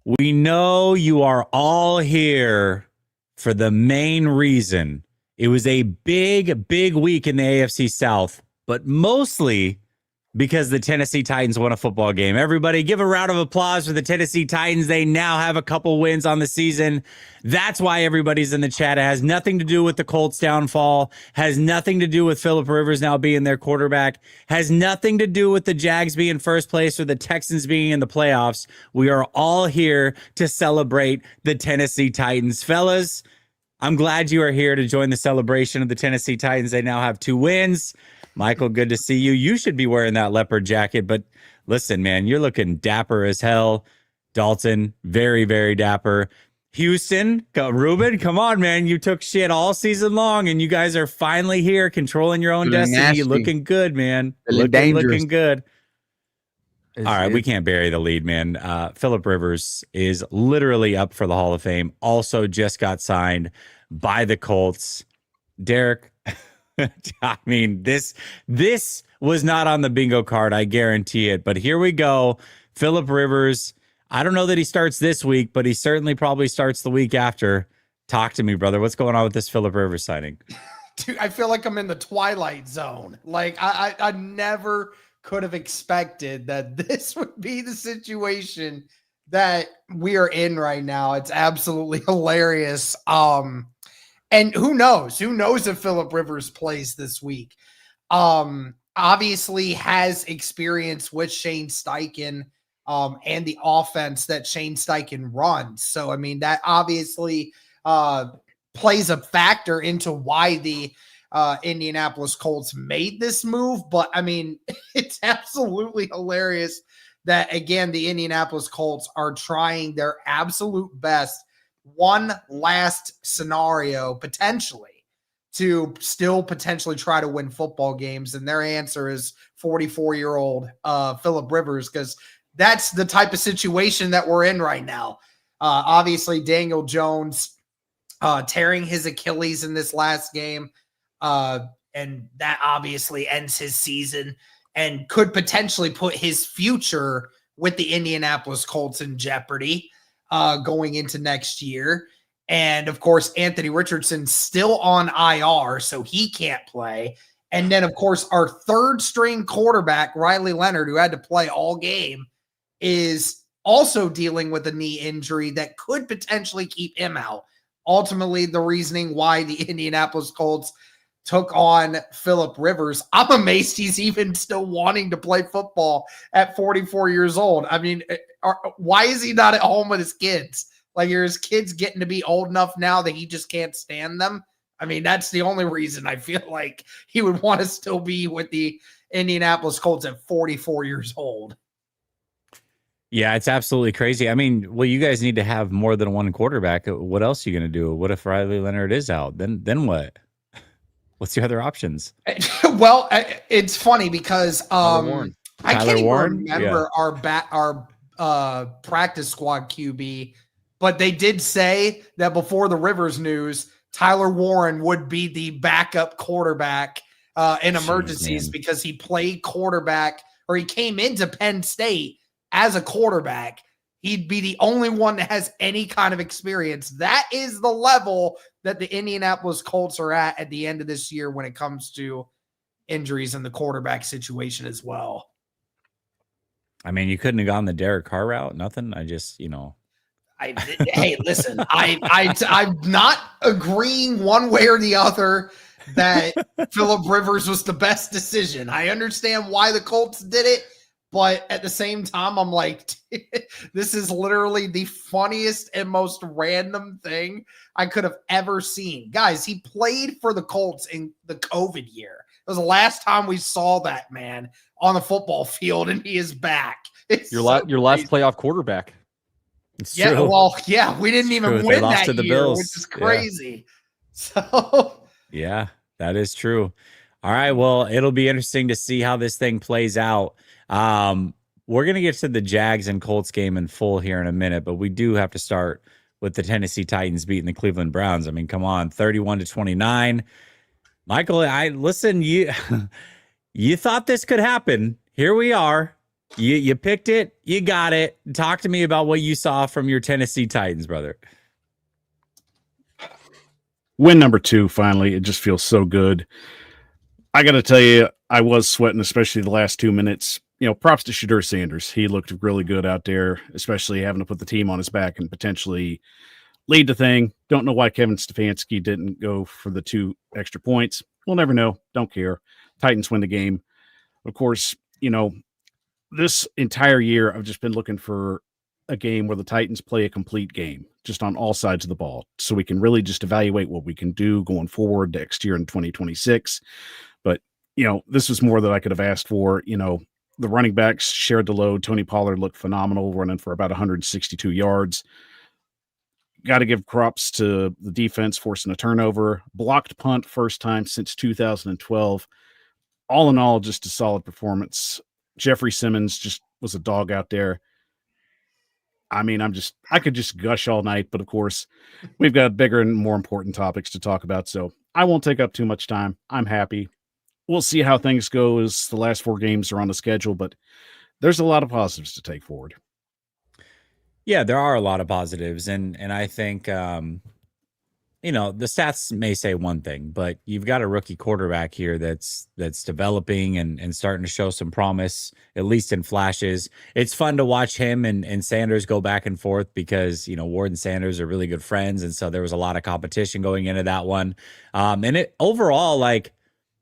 We know you are all here for the main reason. It was a big, big week in the AFC South, but mostly because the Tennessee Titans won a football game. Everybody give a round of applause for the Tennessee Titans. They now have a couple wins on the season. That's why everybody's in the chat. It has nothing to do with the Colts downfall, has nothing to do with Phillip Rivers now being their quarterback, has nothing to do with the Jags being first place or the Texans being in the playoffs. We are all here to celebrate the Tennessee Titans. Fellas, I'm glad you are here to join the celebration of the Tennessee Titans. They now have 2 wins. Michael, good to see you. You should be wearing that leopard jacket, but listen, man, you're looking dapper as hell. Dalton, very, very dapper. Houston, Ruben, come on, man. You took shit all season long, and you guys are finally here controlling your own destiny. Nasty. Looking good, man. Looking good. All right, we can't bury the lead, man. Phillip Rivers is literally up for the Hall of Fame. Also just got signed by the Colts. Derek, I mean, this was not on the bingo card, I guarantee it. But here we go. Phillip Rivers. I don't know that he starts this week, but he certainly probably starts the week after. Talk to me, brother. What's going on with this Phillip Rivers signing? Dude, I feel like I'm in the Twilight Zone. Like, I never could have expected that this would be the situation that we are in right now. It's absolutely hilarious. And who knows if Phillip Rivers plays this week. Obviously has experience with Shane Steichen and the offense that Shane Steichen runs. So, I mean, that obviously plays a factor into why the Indianapolis Colts made this move. But, I mean, it's absolutely hilarious that, again, the Indianapolis Colts are trying their absolute best, one last scenario potentially to still potentially try to win football games. And their answer is 44-year-old Phillip Rivers, because that's the type of situation that we're in right now. Obviously, Daniel Jones tearing his Achilles in this last game. And that obviously ends his season and could potentially put his future with the Indianapolis Colts in jeopardy going into next year. And of course, Anthony Richardson still on IR, so he can't play. And then, of course, our third string quarterback, Riley Leonard, who had to play all game, is also dealing with a knee injury that could potentially keep him out. Ultimately, the reasoning why the Indianapolis Colts took on Phillip Rivers. I'm amazed he's even still wanting to play football at 44 years old. I mean, why is he not at home with his kids? Like, are his kids getting to be old enough now that he just can't stand them? I mean, that's the only reason I feel like he would want to still be with the Indianapolis Colts at 44 years old. Yeah, it's absolutely crazy. I mean, well, you guys need to have more than one quarterback. What else are you going to do? What if Riley Leonard is out? Then what? What's your other options? Well, it's funny because I can't even remember our practice squad QB, but they did say that before the Rivers news, Tyler Warren would be the backup quarterback in emergencies because he played quarterback, or he came into Penn State as a quarterback. He'd be the only one that has any kind of experience. That is the level that the Indianapolis Colts are at the end of this year when it comes to injuries in the quarterback situation as well. I mean, you couldn't have gone the Derek Carr route. Nothing. I just, Hey, listen, I'm not agreeing one way or the other that Phillip Rivers was the best decision. I understand why the Colts did it, but at the same time, I'm like, this is literally the funniest and most random thing I could have ever seen. Guys, he played for the Colts in the COVID year. It was the last time we saw that man on the football field, and he is back. Your last playoff quarterback. it's Yeah, true. well, yeah, we didn't even They win lost that to the year, Bills. which is crazy. So, Yeah, that is true. All right, well, it'll be interesting to see how this thing plays out. We're going to get to the Jags and Colts game in full here in a minute, but we do have to start with the Tennessee Titans beating the Cleveland Browns. I mean, come on, 31-29. Michael, you thought this could happen. Here we are. You picked it. You got it. Talk to me about what you saw from your Tennessee Titans, brother. Win number 2, finally. It just feels so good. I got to tell you, I was sweating, especially the last 2 minutes. Props to Shadur Sanders. He looked really good out there, especially having to put the team on his back and potentially lead the thing. Don't know why Kevin Stefanski didn't go for the 2 extra points. We'll never know. Don't care. Titans win the game. Of course, this entire year I've just been looking for a game where the Titans play a complete game, just on all sides of the ball, so we can really just evaluate what we can do going forward next year in 2026. But, this was more than I could have asked for. The running backs shared the load. Tony Pollard looked phenomenal, running for about 162 yards. Got to give props to the defense, forcing a turnover. Blocked punt first time since 2012. All in all, just a solid performance. Jeffrey Simmons just was a dog out there. I mean, I could just gush all night, but of course, we've got bigger and more important topics to talk about, so I won't take up too much time. I'm happy. We'll see how things go as the last 4 games are on the schedule, but there's a lot of positives to take forward. Yeah, there are a lot of positives, and I think the stats may say one thing, but you've got a rookie quarterback here that's developing and starting to show some promise, at least in flashes. It's fun to watch him and Sanders go back and forth because, Ward and Sanders are really good friends. And so there was a lot of competition going into that one. And it overall,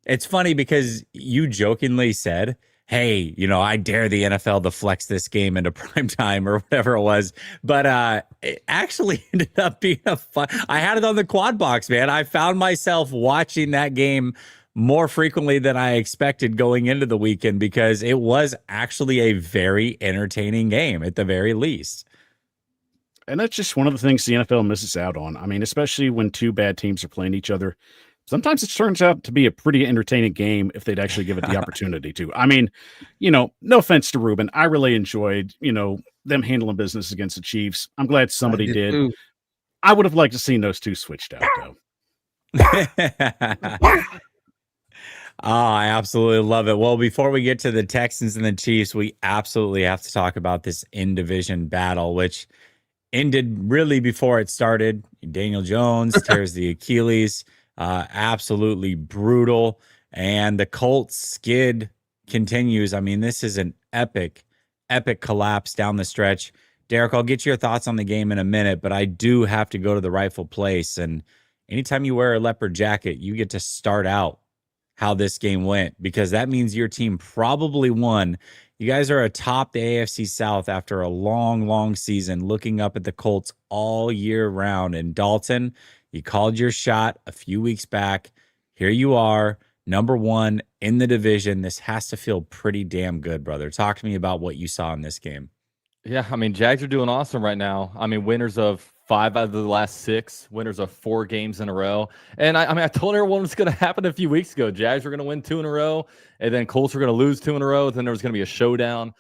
it's funny because you jokingly said, hey, I dare the NFL to flex this game into prime time or whatever it was. But it actually ended up being a fun. I had it on the quad box, man. I found myself watching that game more frequently than I expected going into the weekend because it was actually a very entertaining game at the very least. And that's just one of the things the NFL misses out on. I mean, especially when 2 bad teams are playing each other. Sometimes it turns out to be a pretty entertaining game if they'd actually give it the opportunity to. I mean, no offense to Ruben. I really enjoyed, them handling business against the Chiefs. I'm glad somebody did. Too. I would have liked to seen those 2 switched out, though. I absolutely love it. Well, before we get to the Texans and the Chiefs, we absolutely have to talk about this in-division battle, which ended really before it started. Daniel Jones tears the Achilles. Absolutely brutal. And the Colts skid continues. I mean, this is an epic collapse down the stretch. Derek, I'll get your thoughts on the game in a minute, but I do have to go to the rightful place. And anytime you wear a leopard jacket, you get to start out how this game went because that means your team probably won. You guys are atop the AFC South after a long season, looking up at the Colts all year round. And Dalton, you called your shot a few weeks back. Here you are, number 1 in the division. This has to feel pretty damn good, brother. Talk to me about what you saw in this game. Yeah, I mean, Jags are doing awesome right now. I mean, winners of 5 out of the last 6, winners of 4 games in a row. And I told everyone what's going to happen a few weeks ago. Jags were going to win 2 in a row, and then Colts were going to lose 2 in a row. Then there was going to be a showdown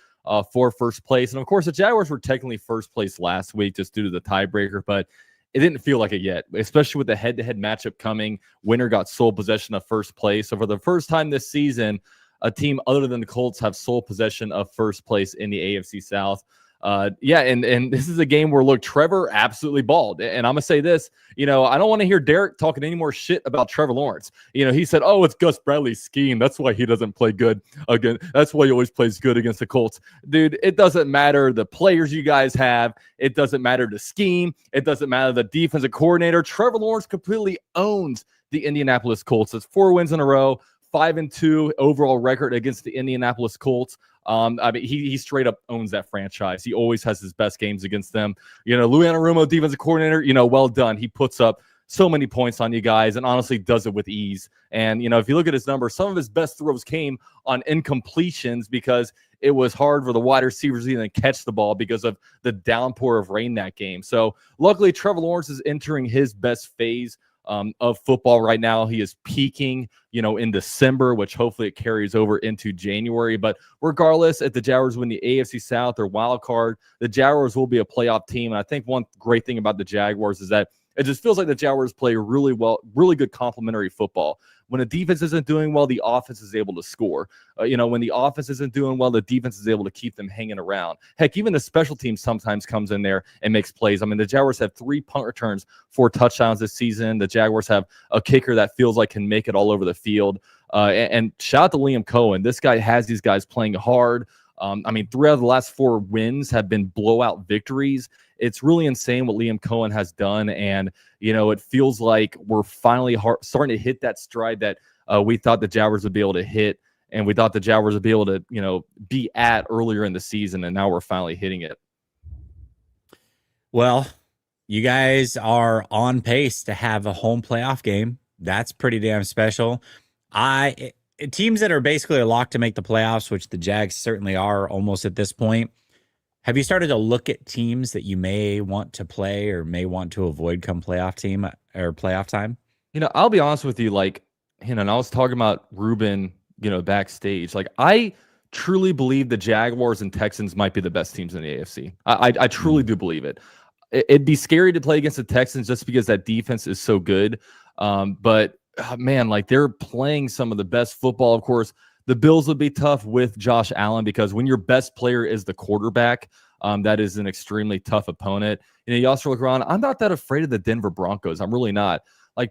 for first place. And of course, the Jaguars were technically first place last week just due to the tiebreaker, but it didn't feel like it yet, especially with the head-to-head matchup coming. Winner got sole possession of first place. So for the first time this season, a team other than the Colts have sole possession of first place in the AFC South. And this is a game where, look, Trevor absolutely balled. And I'm going to say this, I don't want to hear Derek talking any more shit about Trevor Lawrence. He said, oh, it's Gus Bradley's scheme. That's why he doesn't play good again. That's why he always plays good against the Colts. Dude, it doesn't matter the players you guys have. It doesn't matter the scheme. It doesn't matter the defensive coordinator. Trevor Lawrence completely owns the Indianapolis Colts. It's 4 wins in a row. 5-2 overall record against the Indianapolis Colts. He straight up owns that franchise. He always has his best games against them. Lou Anarumo, defensive coordinator, well done. He puts up so many points on you guys and honestly does it with ease. And, if you look at his numbers, some of his best throws came on incompletions because it was hard for the wide receivers to even catch the ball because of the downpour of rain that game. So luckily, Trevor Lawrence is entering his best phase of football right now. He is peaking, in December, which hopefully it carries over into January. But regardless, if the Jaguars win the AFC South or wild card, the Jaguars will be a playoff team. And I think one great thing about the Jaguars is that It just feels like the Jaguars play really well, really good complementary football. When the defense isn't doing well, the offense is able to score. When the offense isn't doing well, the defense is able to keep them hanging around. Heck, even the special team sometimes comes in there and makes plays. I mean, the Jaguars have 3 punt returns, 4 touchdowns this season. The Jaguars have a kicker that feels like can make it all over the field. And shout out to Liam Cohen. This guy has these guys playing hard. 3 out of the last 4 wins have been blowout victories. It's really insane what Liam Cohen has done. And, it feels like we're finally starting to hit that stride that we thought the Jaguars would be able to hit. And we thought the Jaguars would be able to, be at earlier in the season. And now we're finally hitting it. Well, you guys are on pace to have a home playoff game. That's pretty damn special. Teams that are basically locked to make the playoffs, which the Jags certainly are almost at this point. Have you started to look at teams that you may want to play or may want to avoid come playoff time? I'll be honest with you. And I was talking about Ruben, backstage. I truly believe the Jaguars and Texans might be the best teams in the AFC. I truly do believe it. It'd be scary to play against the Texans just because that defense is so good. But they're playing some of the best football. Of course, the Bills would be tough with Josh Allen because when your best player is the quarterback, that is an extremely tough opponent. You also look around. I'm not that afraid of the Denver Broncos. I'm really not.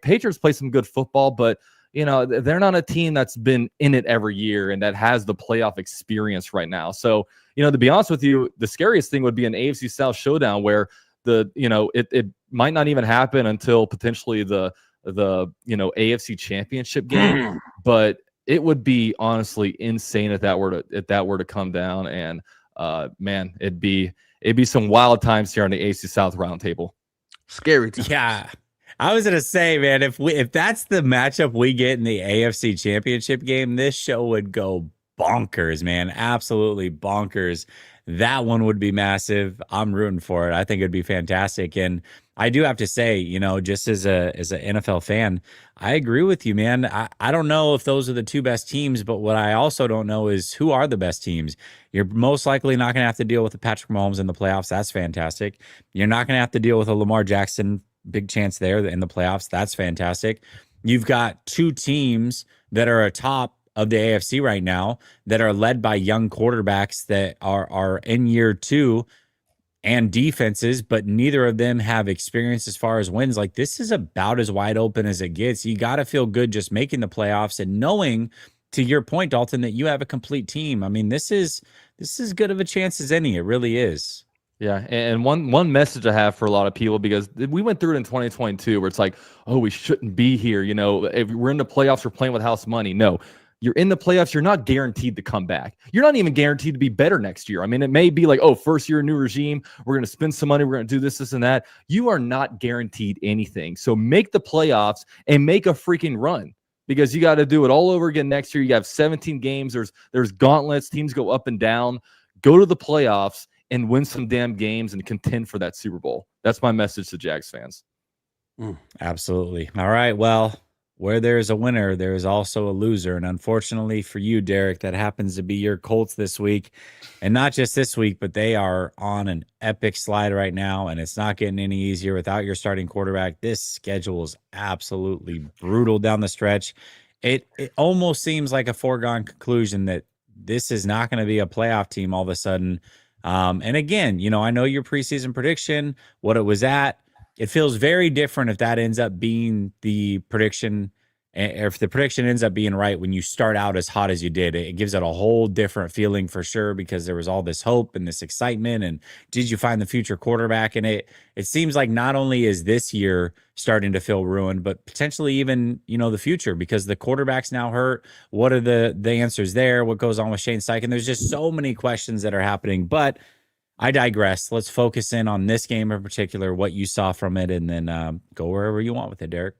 Patriots play some good football, but they're not a team that's been in it every year and that has the playoff experience right now. So, to be honest with you, the scariest thing would be an AFC South showdown where it might not even happen until potentially the AFC Championship game, but it would be honestly insane if that were to come down. And it'd be some wild times here on the AFC South Roundtable. Scary times. Yeah. I was gonna say, man, if that's the matchup we get in the AFC Championship game, this show would go bonkers, man. Absolutely bonkers. That one would be massive. I'm rooting for it. I think it'd be fantastic. And I do have to say, just as an NFL fan, I agree with you, man. I don't know if those are the 2 best teams, but what I also don't know is who are the best teams. You're most likely not going to have to deal with the Patrick Mahomes in the playoffs. That's fantastic. You're not going to have to deal with a Lamar Jackson. Big chance there in the playoffs. That's fantastic. You've got 2 teams that are atop of the AFC right now that are led by young quarterbacks that are in year 2 and defenses, but neither of them have experience as far as wins. This is about as wide open as it gets. You got to feel good just making the playoffs and knowing, to your point, Dalton, that you have a complete team. I mean, this is as good of a chance as any. It really is. Yeah, and one message I have for a lot of people, because we went through it in 2022 where it's like, oh, we shouldn't be here. If we're in the playoffs, we're playing with house money. No, you're in the playoffs. You're not guaranteed to come back. You're not even guaranteed to be better next year. I mean, it may be like, oh, first year, new regime. We're going to spend some money. We're going to do this, and that. You are not guaranteed anything. So make the playoffs and make a freaking run, because you got to do it all over again next year. You have 17 games. There's gauntlets. Teams go up and down. Go to the playoffs and win some damn games and contend for that Super Bowl. That's my message to Jags fans. Absolutely. All right. Well, where there's a winner, there is also a loser. And unfortunately for you, Derek, that happens to be your Colts this week. And not just this week, but they are on an epic slide right now. And it's not getting any easier without your starting quarterback. This schedule is absolutely brutal down the stretch. It almost seems like a foregone conclusion that this is not going to be a playoff team all of a sudden. And again, I know your preseason prediction, what it was at. It feels very different if that ends up being the prediction, or if the prediction ends up being right when you start out as hot as you did. It gives it a whole different feeling for sure, because there was all this hope and this excitement. And did you find the future quarterback? And it seems like not only is this year starting to feel ruined, but potentially even, the future, because the quarterback's now hurt. What are the answers there? What goes on with Shane Steichen? There's just so many questions that are happening, but I digress. Let's focus in on this game in particular, what you saw from it, and then go wherever you want with it, Derek.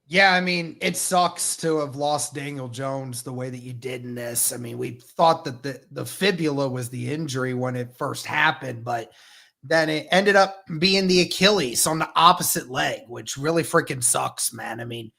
Yeah, I mean, it sucks to have lost Daniel Jones the way that you did in this. I mean, we thought that the fibula was the injury when it first happened, but then it ended up being the Achilles on the opposite leg, which really freaking sucks, man. I mean,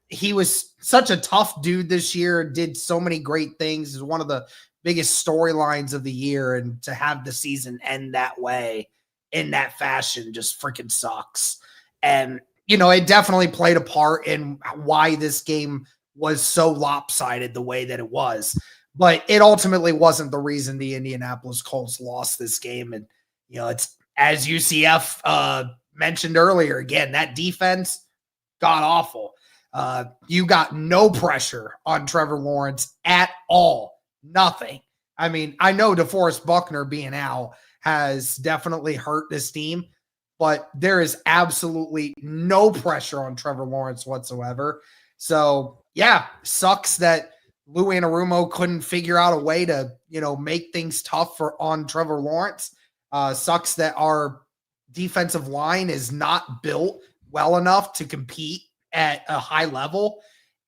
he was such a tough dude this year, did so many great things. Is one of the biggest storylines of the year, and to have the season end that way in that fashion just freaking sucks. And, it definitely played a part in why this game was so lopsided the way that it was. But it ultimately wasn't the reason the Indianapolis Colts lost this game. And, it's as UCF mentioned earlier, again, that defense got awful. You got no pressure on Trevor Lawrence at all. Nothing. I mean, I know DeForest Buckner being out has definitely hurt this team, but there is absolutely no pressure on Trevor Lawrence whatsoever. So, yeah, sucks that Lou Anarumo couldn't figure out a way to, make things tough on Trevor Lawrence. Sucks that our defensive line is not built well enough to compete at a high level.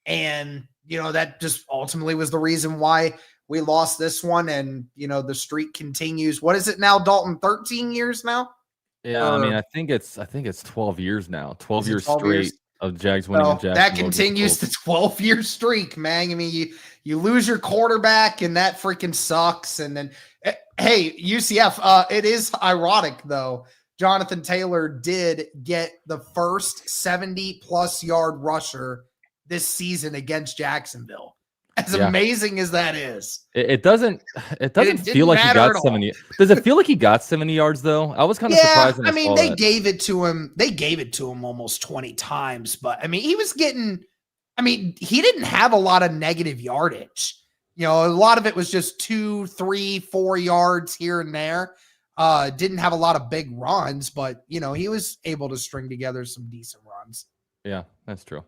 And, that just ultimately was the reason why we lost this one. And, the streak continues. What is it now, Dalton? 13 years now? Yeah, I think it's 12 years now. 12 years straight of Jags winning. That continues the 12-year streak, man. I mean, you lose your quarterback, and that freaking sucks. And then, hey, UCF, it is ironic, though. Jonathan Taylor did get the first 70-plus yard rusher this season against Jacksonville. As amazing as that is, it doesn't feel like he got 70. Does it feel like he got 70 yards though? I was kind of surprised. I mean, they gave it to him. They gave it to him almost 20 times, but I mean, he didn't have a lot of negative yardage. A lot of it was just 2, 3, 4 yards here and there. Didn't have a lot of big runs, but he was able to string together some decent runs. Yeah, that's true.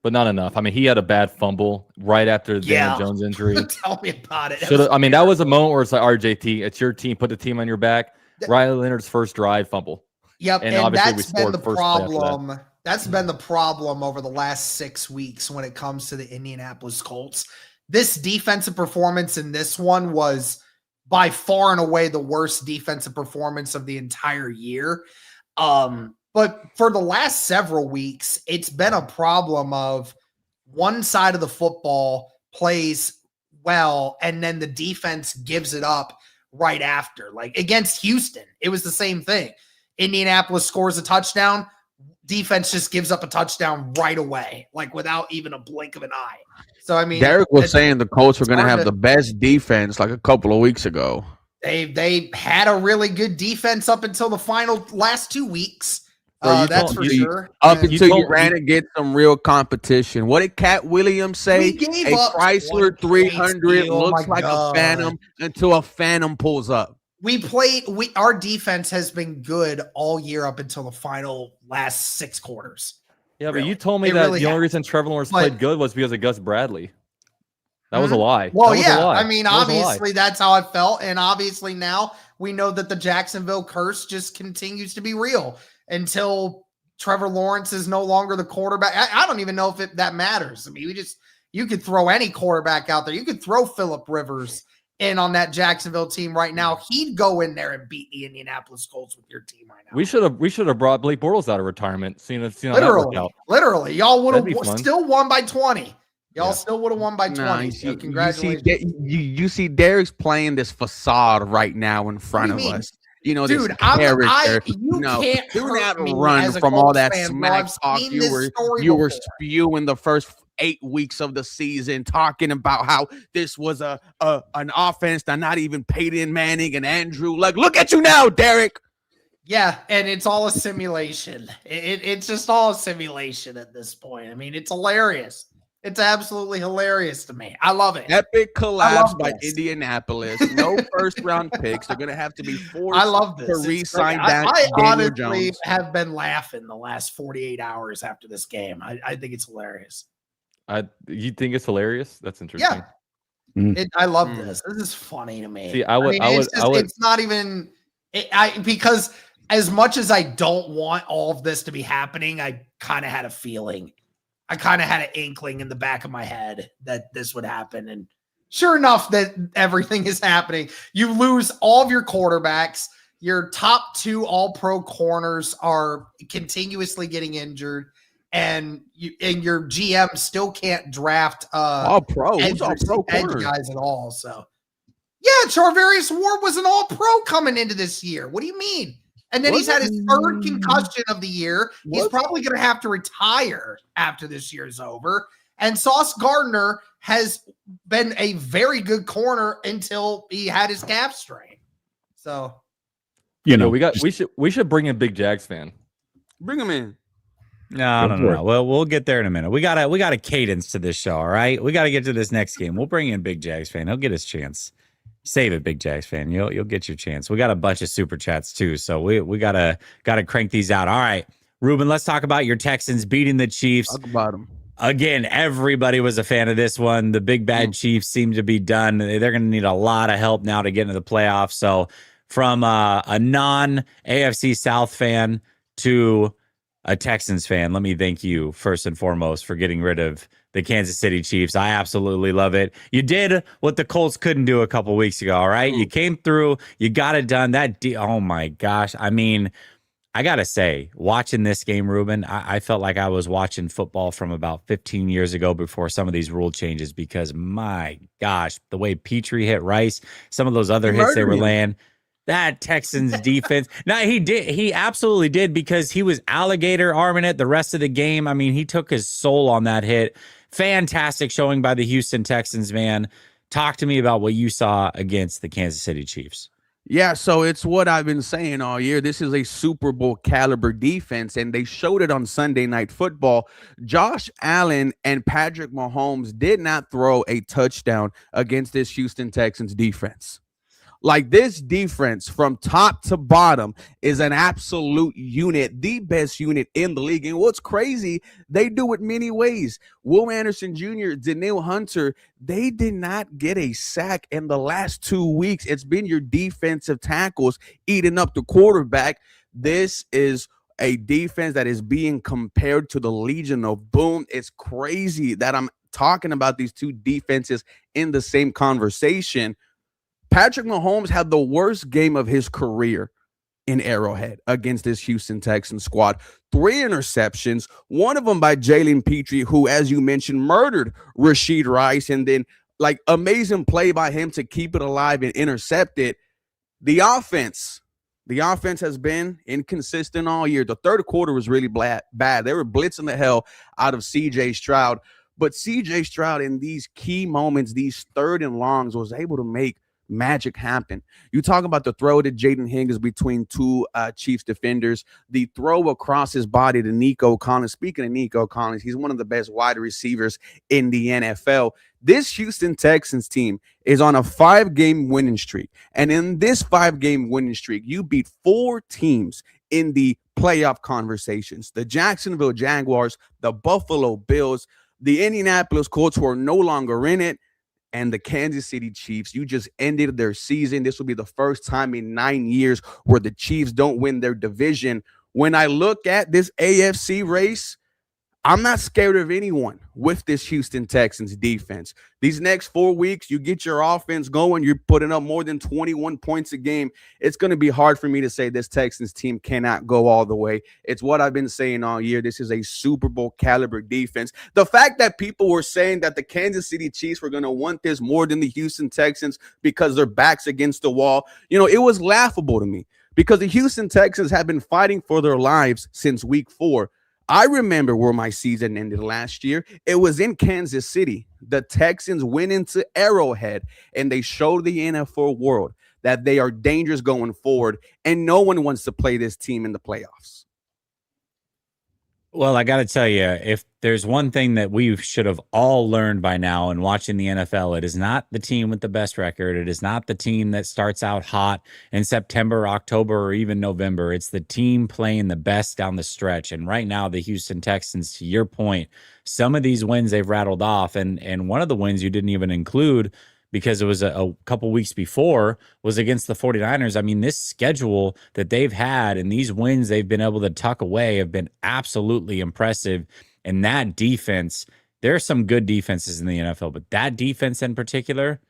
But not enough. I mean, he had a bad fumble right after the Daniel Jones injury. Tell me about it. That was a moment where it's like, RJT, it's your team. Put the team on your back. Riley Leonard's first drive fumble. Yep, and that's been the problem. That's been the problem over the last 6 weeks when it comes to the Indianapolis Colts. This defensive performance in this one was by far and away the worst defensive performance of the entire year. But for the last several weeks, it's been a problem of one side of the football plays well, and then the defense gives it up right after. Like against Houston, it was the same thing. Indianapolis scores a touchdown, defense just gives up a touchdown right away, like without even a blink of an eye. So, I mean, Derek was saying the Colts were going to have the best defense like a couple of weeks ago. They had a really good defense up until the last 2 weeks. That's for sure. Up until you ran and get some real competition. What did Cat Williams say? A Chrysler 300 looks like a Phantom until a Phantom pulls up. Our defense has been good all year up until the last 6 quarters. Yeah, but you told me that the only reason Trevor Lawrence played good was because of Gus Bradley. That was a lie. Well, yeah. I mean, obviously that's how I felt. And obviously now we know that the Jacksonville curse just continues to be real until Trevor Lawrence is no longer the quarterback. I don't even know if that matters. I mean, you could throw any quarterback out there. You could throw Phillip Rivers in on that Jacksonville team right now. He'd go in there and beat the Indianapolis Colts with your team right now. We should have brought Blake Bortles out of retirement. Literally, y'all would have still won by 20. Y'all still would have won by 20. So congratulations. You see Derek's playing this facade right now in front of us. Dude, this character. Do not run from all that smack talk you were spewing the first 8 weeks of the season, talking about how this was an offense that not even Peyton Manning and Andrew Luck. Look at you now, Derek. Yeah, and it's all a simulation. It's just all a simulation at this point. I mean, it's hilarious. It's absolutely hilarious to me. I love it. Epic collapse by Indianapolis. No first-round picks. They're going to have to be forced to re-sign back Daniel Jones. I honestly have been laughing the last 48 hours after this game. I think it's hilarious. You think it's hilarious? That's interesting. Yeah. I love this. This is funny to me. See, it's not even because as much as I don't want all of this to be happening, I kind of had a feeling. I kind of had an inkling in the back of my head that this would happen. And sure enough, that everything is happening. You lose all of your quarterbacks. Your top 2 all-pro corners are continuously getting injured. And your GM still can't draft all-pro edge guys at all. So, yeah, Charvarius Ward was an all-pro coming into this year. What do you mean? And then he's had his third concussion of the year. He's probably going to have to retire after this year's over. And Sauce Gardner has been a very good corner until he had his calf strain. So, we should bring in Big Jags fan. Bring him in. No. Well, we'll get there in a minute. We got a cadence to this show. All right, we got to get to this next game. We'll bring in Big Jags fan. He'll get his chance. Save it, Big Jags fan. You'll get your chance. We got a bunch of super chats too, so we gotta crank these out. All right, Ruben, let's talk about your Texans beating the Chiefs. Talk about them. Again, everybody was a fan of this one. The big bad Chiefs seem to be done. They're going to need a lot of help now to get into the playoffs. So, from a non-AFC South fan to a Texans fan, let me thank you first and foremost for getting rid of the Kansas City Chiefs. I absolutely love it. You did what the Colts couldn't do a couple weeks ago, all right? You came through. You got it done. Oh, my gosh. I mean, I got to say, watching this game, Ruben, I felt like I was watching football from about 15 years ago before some of these rule changes because, my gosh, the way Petrie hit Rice, some of those other hits they were laying, that Texans defense. Now, he absolutely did because he was alligator arming it the rest of the game. I mean, he took his soul on that hit. Fantastic showing by the Houston Texans, man. Talk to me about what you saw against the Kansas City Chiefs. Yeah, so it's what I've been saying all year. This is a Super Bowl caliber defense, and they showed it on Sunday Night Football. Josh Allen and Patrick Mahomes did not throw a touchdown against this Houston Texans defense. Like, this defense from top to bottom is an absolute unit, the best unit in the league. And what's crazy, they do it many ways. Will Anderson Jr., Danielle Hunter, they did not get a sack in the last 2 weeks. It's been your defensive tackles eating up the quarterback. This is a defense that is being compared to the Legion of Boom. It's crazy that I'm talking about these two defenses in the same conversation. Patrick Mahomes had the worst game of his career in Arrowhead against this Houston Texans squad. 3 interceptions, one of them by Jalen Petrie, who, as you mentioned, murdered Rashid Rice, and then like amazing play by him to keep it alive and intercept it. The offense has been inconsistent all year. The third quarter was really bad. They were blitzing the hell out of CJ Stroud, but CJ Stroud in these key moments, these third and longs, was able to make magic happen. You talk about the throw to Jaden Higgins between two Chiefs defenders, the throw across his body to Nico Collins. Speaking of Nico Collins, he's one of the best wide receivers in the NFL. This Houston Texans team is on a 5-game winning streak. And in this 5-game winning streak, you beat 4 teams in the playoff conversations. The Jacksonville Jaguars, the Buffalo Bills, the Indianapolis Colts, who are no longer in it, and the Kansas City Chiefs. You just ended their season. This will be the first time in 9 years where the Chiefs don't win their division. When I look at this AFC race, I'm not scared of anyone with this Houston Texans defense. These next 4 weeks, you get your offense going, you're putting up more than 21 points a game. It's going to be hard for me to say this Texans team cannot go all the way. It's what I've been saying all year. This is a Super Bowl caliber defense. The fact that people were saying that the Kansas City Chiefs were going to want this more than the Houston Texans because their backs against the wall, it was laughable to me because the Houston Texans have been fighting for their lives since week 4. I remember where my season ended last year. It was in Kansas City. The Texans went into Arrowhead, and they showed the NFL world that they are dangerous going forward, and no one wants to play this team in the playoffs. Well, I got to tell you, if there's one thing that we should have all learned by now in watching the NFL, it is not the team with the best record. It is not the team that starts out hot in September, October, or even November. It's the team playing the best down the stretch. And right now, the Houston Texans, to your point, some of these wins they've rattled off. And one of the wins you didn't even include because it was a couple weeks before, was against the 49ers. I mean, this schedule that they've had and these wins they've been able to tuck away have been absolutely impressive. And that defense, there are some good defenses in the NFL, but that defense in particular,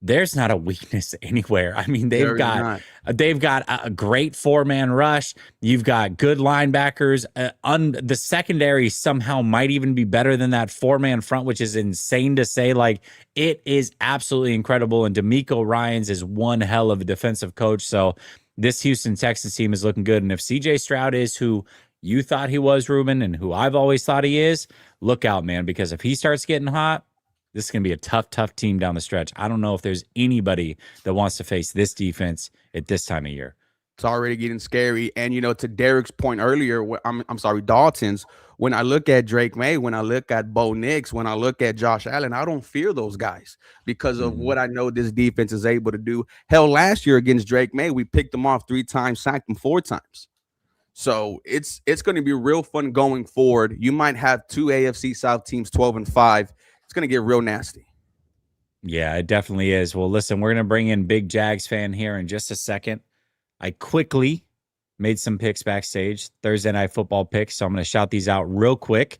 there's not a weakness anywhere. I mean, they've got a great 4-man rush. You've got good linebackers. The secondary somehow might even be better than that 4-man front, which is insane to say. Like, it is absolutely incredible. And DeMeco Ryans is one hell of a defensive coach. So this Houston Texans team is looking good. And if CJ Stroud is who you thought he was, Ruben, and who I've always thought he is, look out, man, because if he starts getting hot, this is going to be a tough team down the stretch. I don't know if there's anybody that wants to face this defense at this time of year. It's already getting scary. And, to Derek's point earlier, I'm sorry, Dalton's, when I look at Drake May, when I look at Bo Nix, when I look at Josh Allen, I don't fear those guys because of what I know this defense is able to do. Hell, last year against Drake May, we picked him off 3 times, sacked him 4 times. So it's going to be real fun going forward. You might have 2 AFC South teams 12-5. It's going to get real nasty. Yeah, it definitely is. Well, listen, we're going to bring in Big Jags fan here in just a second. I quickly made some picks backstage, Thursday Night Football picks, so I'm going to shout these out real quick.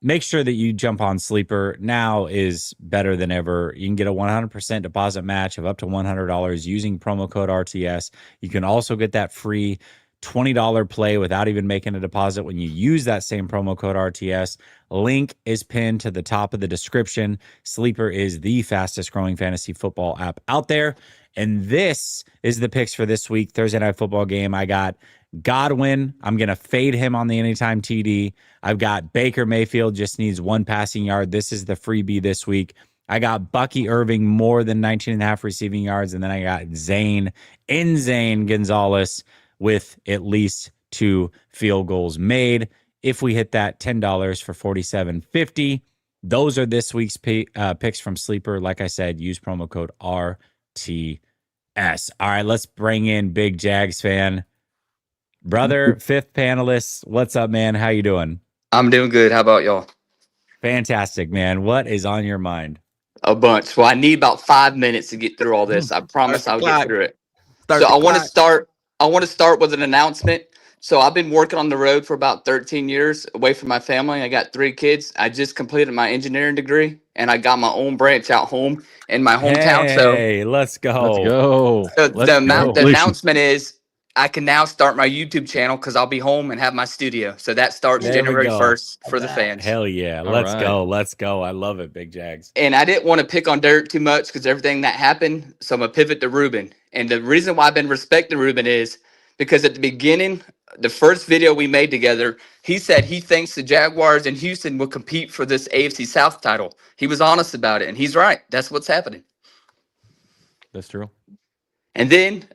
Make sure that you jump on Sleeper. Now is better than ever. You can get a 100% deposit match of up to $100 using promo code RTS. You can also get that free $20 play without even making a deposit when you use that same promo code RTS. Link is pinned to the top of the description. Sleeper is the fastest growing fantasy football app out there. And this is the picks for this week, Thursday Night Football game. I got Godwin. I'm going to fade him on the anytime TD. I've got Baker Mayfield, just needs 1 passing yard. This is the freebie this week. I got Bucky Irving, more than 19.5 receiving yards. And then I got Zane Gonzalez with at least 2 field goals made. If we hit that, $10 for $47.50. Those are this week's picks from Sleeper. Like I said, use promo code RTS. All right, let's bring in Big Jags fan. Brother, 5th panelist. What's up, man? How you doing? I'm doing good. How about y'all? Fantastic, man. What is on your mind? A bunch. Well, I need about 5 minutes to get through all this. I promise I'll get through it. So I want to start with an announcement. So I've been working on the road for about 13 years away from my family. I got 3 kids. I just completed my engineering degree and I got my own branch out home in my hometown. Hey, let's go. So the announcement is I can now start my YouTube channel because I'll be home and have my studio. So that starts January 1st for the fans. Hell yeah. Let's go. I love it, Big Jags. And I didn't want to pick on Derek too much because everything that happened. So I'm going to pivot to Ruben. And the reason why I've been respecting Ruben is because at the beginning, the first video we made together, he said he thinks the Jaguars and Houston will compete for this AFC South title. He was honest about it, and he's right. That's what's happening. That's true. And then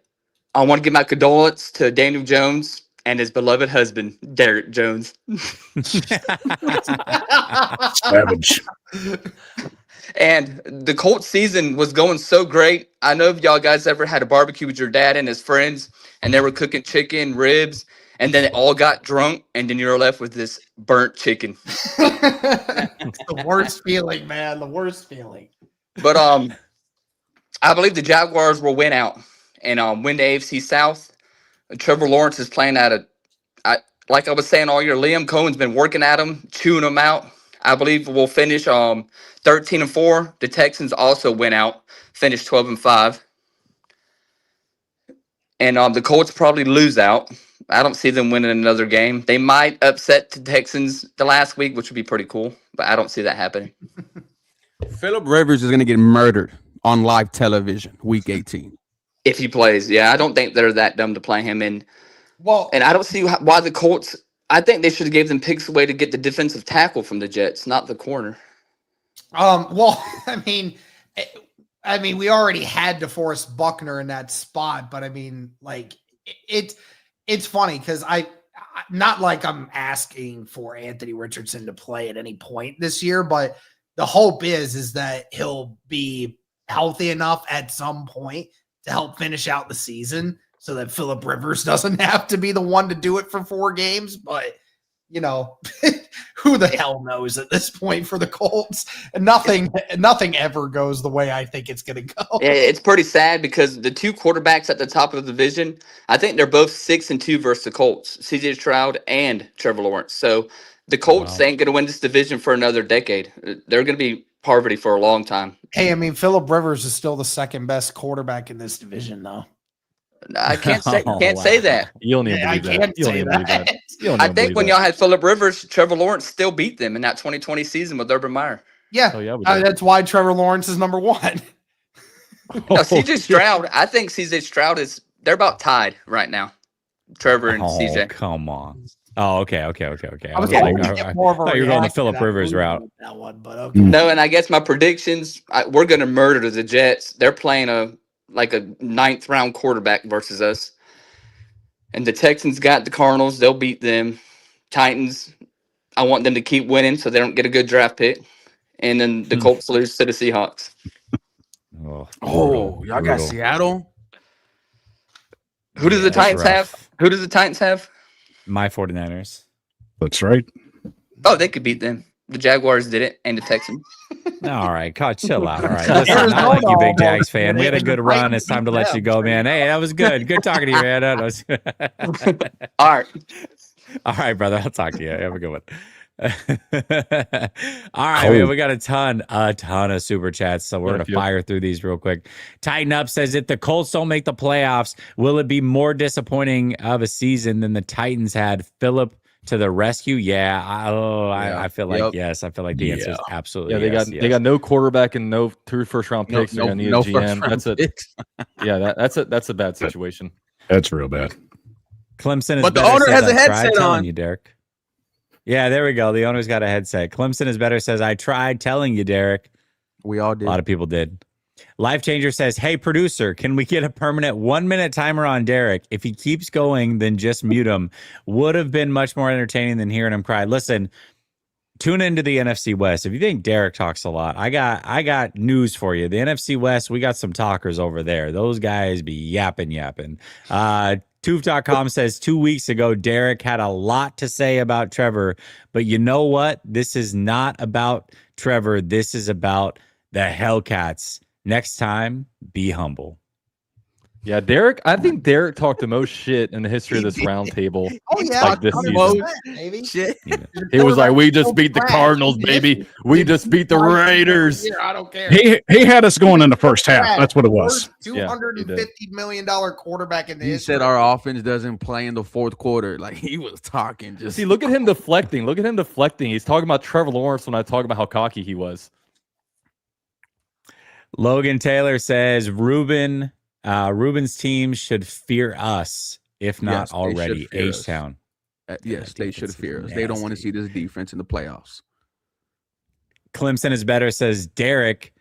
I want to give my condolence to Daniel Jones and his beloved husband, Derek Jones. Savage. And the Colts season was going so great. I know if y'all guys ever had a barbecue with your dad and his friends, and they were cooking chicken, ribs, and then they all got drunk, and then you're left with this burnt chicken. It's the worst feeling, man. The worst feeling. But I believe the Jaguars will win out and win the AFC South. Trevor Lawrence is playing like I was saying all year, Liam Cohen's been working at him, chewing him out. I believe we'll finish 13-4. The Texans also win out, finish 12-5. And the Colts probably lose out. I don't see them winning another game. They might upset the Texans the last week, which would be pretty cool, but I don't see that happening. Phillip Rivers is going to get murdered on live television week 18. If he plays, yeah. I don't think they're that dumb to play him in. Well, and I don't see why the Colts, I think they should have gave them picks away to get the defensive tackle from the Jets, not the corner. Well, I mean, we already had DeForest Buckner in that spot, but I mean, like it's funny because I not like I'm asking for Anthony Richardson to play at any point this year, but the hope is that he'll be healthy enough at some point to help finish out the season so that Phillip Rivers doesn't have to be the one to do it for 4 games. But, you know, who the hell knows at this point for the Colts? And nothing ever goes the way I think it's going to go. It's pretty sad because the 2 quarterbacks at the top of the division, I think they're both 6-2 versus the Colts, CJ Stroud and Trevor Lawrence. So the Colts ain't going to win this division for another decade. They're going to be poverty for a long time. Hey, I mean, Phillip Rivers is still the 2nd best quarterback in this division, though. I can't say that. You don't need to believe that. I think when y'all had Phillip Rivers, Trevor Lawrence still beat them in that 2020 season with Urban Meyer. Yeah, that's why Trevor Lawrence is number 1. No, CJ Stroud. I think CJ Stroud is They're about tied right now. Trevor and CJ. Come on. Oh, okay. I was hoping like, to get more of a I thought you were going the reaction Phillip out of Rivers Ruben route. with that one, but okay. No, and I guess my predictions, we're going to murder the Jets. They're playing a 9th round quarterback versus us. And the Texans got the Cardinals. They'll beat them. Titans, I want them to keep winning so they don't get a good draft pick. And then the Colts lose to the Seahawks. Y'all got Seattle? Who does the Titans have? Who does the Titans have? My 49ers. That's right. Oh, they could beat them. The Jaguars did it, and the Texans. All right, chill out. All right, listen, I like you, big Jags fan. We had a good run. It's time to let you go, man. Hey, that was good. Good talking to you, man. All right, brother. I'll talk to you. Have a good one. All right, man, we got a ton of super chats, so we're gonna fire through these real quick. Tighten Up says, if the Colts don't make the playoffs, will it be more disappointing of a season than the Titans had? Philip to the rescue. I feel like yes. I feel like the answer is absolutely yes. They got no quarterback and no 2 first-round picks. They're gonna need a GM. That's it. That's a bad situation. That's real bad. Clemson is but the owner has a headset on. You, Derek. Yeah, there we go. The owner's got a headset. Clemson is better says, I tried telling you, Derek. We all did. A lot of people did. Life Changer says, hey, producer, can we get a permanent 1-minute timer on Derek? If he keeps going, then just mute him. Would have been much more entertaining than hearing him cry. Listen, tune into the NFC West. If you think Derek talks a lot, I got news for you. The NFC West, we got some talkers over there. Those guys be yapping. Toof.com says 2 weeks ago, Derek had a lot to say about Trevor, but you know what? This is not about Trevor. This is about the Hellcats. Next time, be humble. Yeah, Derek. I think Derek talked the most shit in the history of this roundtable. Oh yeah, like this season. Baby. Shit. He was like, "We just beat the Cardinals, baby. We just beat the Raiders." I don't care. He had us going in the first half. That's what it was. $250 million quarterback in the He said our offense doesn't play in the fourth quarter. Like he was talking. Just see, look at him deflecting. He's talking about Trevor Lawrence when I talk about how cocky he was. Logan Taylor says Ruben's team should fear us, if not already. H-Town. Yes, they should fear us. They don't want to see this defense in the playoffs. Clemson is better says, Derek,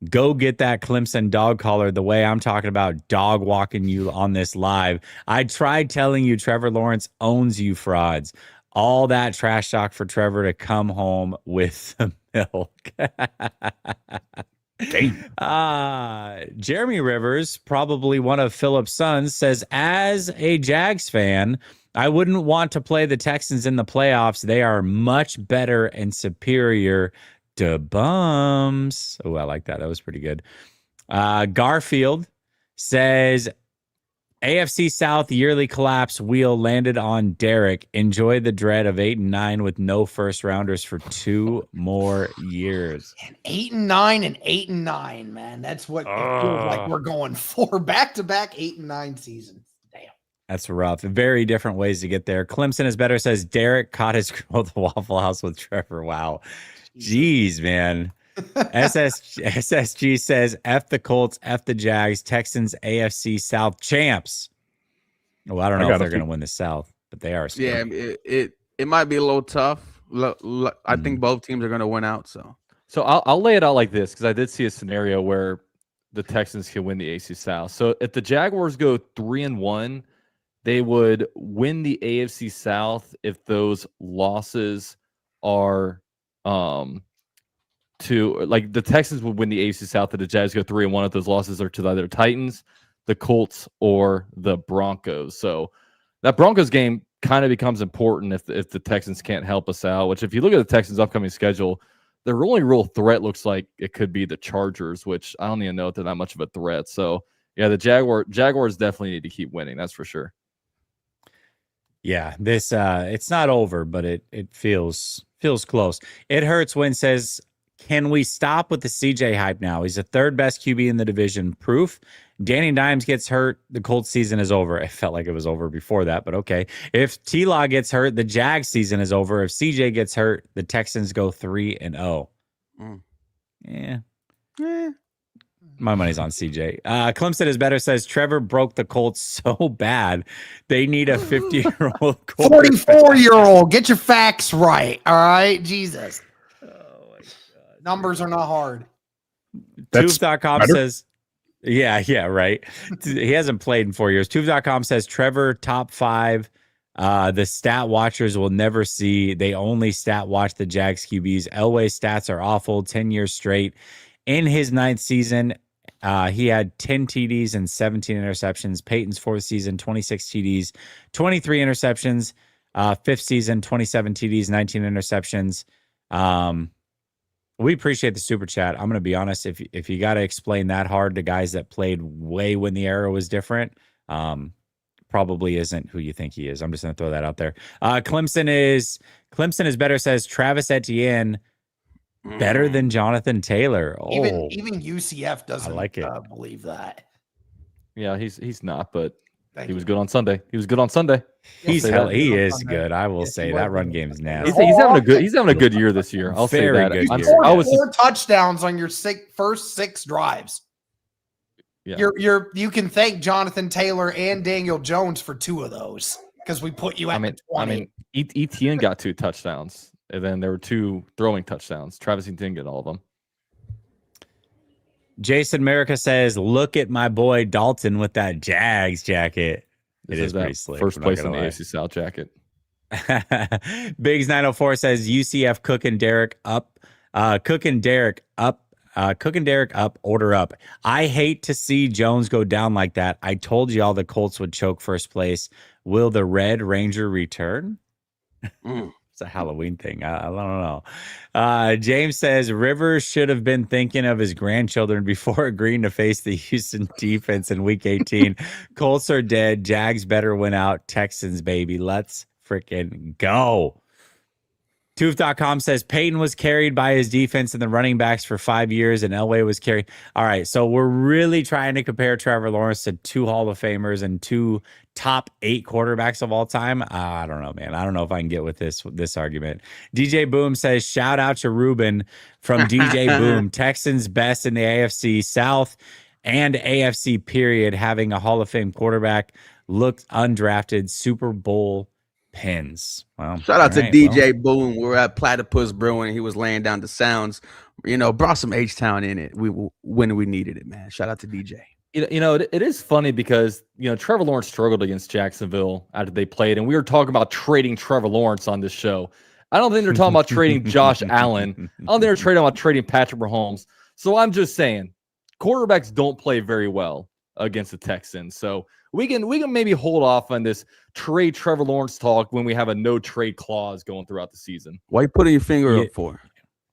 go get that Clemson dog collar the way I'm talking about dog walking you on this live. I tried telling you Trevor Lawrence owns you frauds. All that trash talk for Trevor to come home with the milk. Jeremy Rivers, probably one of Philip's sons, says, as a Jags fan, I wouldn't want to play the Texans in the playoffs. They are much better and superior to bums. Oh, I like that. That was pretty good. Garfield says, AFC South yearly collapse wheel landed on Derek. Enjoy the dread of 8-9 with no first rounders for 2 more years. And 8-9 and 8-9, man. That's what it feels like we're going for. Back-to-back 8-9 seasons. Damn. That's rough. Very different ways to get there. Clemson is better says Derek caught his girl at the Waffle House with Trevor. Wow. Jeez, man. SSG says F the Colts, F the Jags, Texans, AFC South champs. Well, I don't know if they're going to win the South, but they are. Yeah, it might be a little tough. I think both teams are going to win out. So I'll lay it out like this because I did see a scenario where the Texans can win the AFC South. So if the Jaguars go 3-1, they would win the AFC South if those losses are to like the Texans would win the AFC South, and the Jags go 3-1 if those losses are to either Titans, the Colts, or the Broncos. So that Broncos game kind of becomes important if the Texans can't help us out. Which, if you look at the Texans' upcoming schedule, their only real threat looks like it could be the Chargers, which I don't even know if they're that much of a threat. So yeah, the Jaguars definitely need to keep winning. That's for sure. Yeah, this it's not over, but it feels close. It hurts when says, can we stop with the CJ hype now? He's the 3rd best QB in the division. Proof. Danny Dimes gets hurt, the Colts season is over. It felt like it was over before that, but okay. If T-Law gets hurt, the Jags season is over. If CJ gets hurt, the Texans go 3-0. Yeah. My money's on CJ. Clemson is better says Trevor broke the Colts so bad they need a 50-year-old 44-year-old. Get your facts right. All right. Jesus. Oh my God. Numbers are not hard. Tooth.com says, yeah, right. He hasn't played in 4 years. Tooth.com says Trevor top 5. The stat watchers will never see. They only stat watch the Jags QBs. Elway's stats are awful. 10 years straight. In his 9th season, he had 10 TDs and 17 interceptions. Peyton's 4th season, 26 TDs, 23 interceptions. 5th season, 27 TDs, 19 interceptions. We appreciate the super chat. I'm going to be honest. If you got to explain that hard to guys that played way when the era was different, probably isn't who you think he is. I'm just going to throw that out there. Clemson is better says Travis Etienne better than Jonathan Taylor. Even UCF doesn't like it. Believe that. Yeah, he's not, but he was good on Sunday. He is good. I will say that run game is nasty. He's having a good year this year. I'll say that. He scored 4 touchdowns on your first 6 drives. Yeah. You can thank Jonathan Taylor and Daniel Jones for 2 of those because we put you at 20. Etienne got 2 touchdowns, and then there were 2 throwing touchdowns. Travis didn't get all of them. Jason America says, "Look at my boy Dalton with that Jags jacket. It is pretty slick. First place in the AFC South jacket." Biggs 904 says UCF Cook and Derek up. Order up. I hate to see Jones go down like that. I told y'all the Colts would choke first place. Will the Red Ranger return? It's a Halloween thing. I don't know. James says Rivers should have been thinking of his grandchildren before agreeing to face the Houston defense in week 18. Colts are dead. Jags better win out. Texans, baby. Let's freaking go. Tooth.com says Peyton was carried by his defense and the running backs for 5 years, and Elway was carried. All right, so we're really trying to compare Trevor Lawrence to 2 Hall of Famers and 2 top 8 quarterbacks of all time. I don't know, man. I don't know if I can get with this argument. DJ Boom says, shout out to Ruben from DJ Boom. Texans best in the AFC South and AFC period, having a Hall of Fame quarterback, looked undrafted, Super Bowl pins. Well, shout out to DJ Boom. We were at Platypus Brewing. He was laying down the sounds. Brought some H-Town in it. When we needed it, man. Shout out to DJ. It is funny because Trevor Lawrence struggled against Jacksonville after they played, and we were talking about trading Trevor Lawrence on this show. I don't think they're talking about trading Josh Allen. I don't think they're trading Patrick Mahomes. So I'm just saying, quarterbacks don't play very well against the Texans. So we can maybe hold off on this trade Trevor Lawrence talk when we have a no trade clause going throughout the season. Why are you putting your finger up for?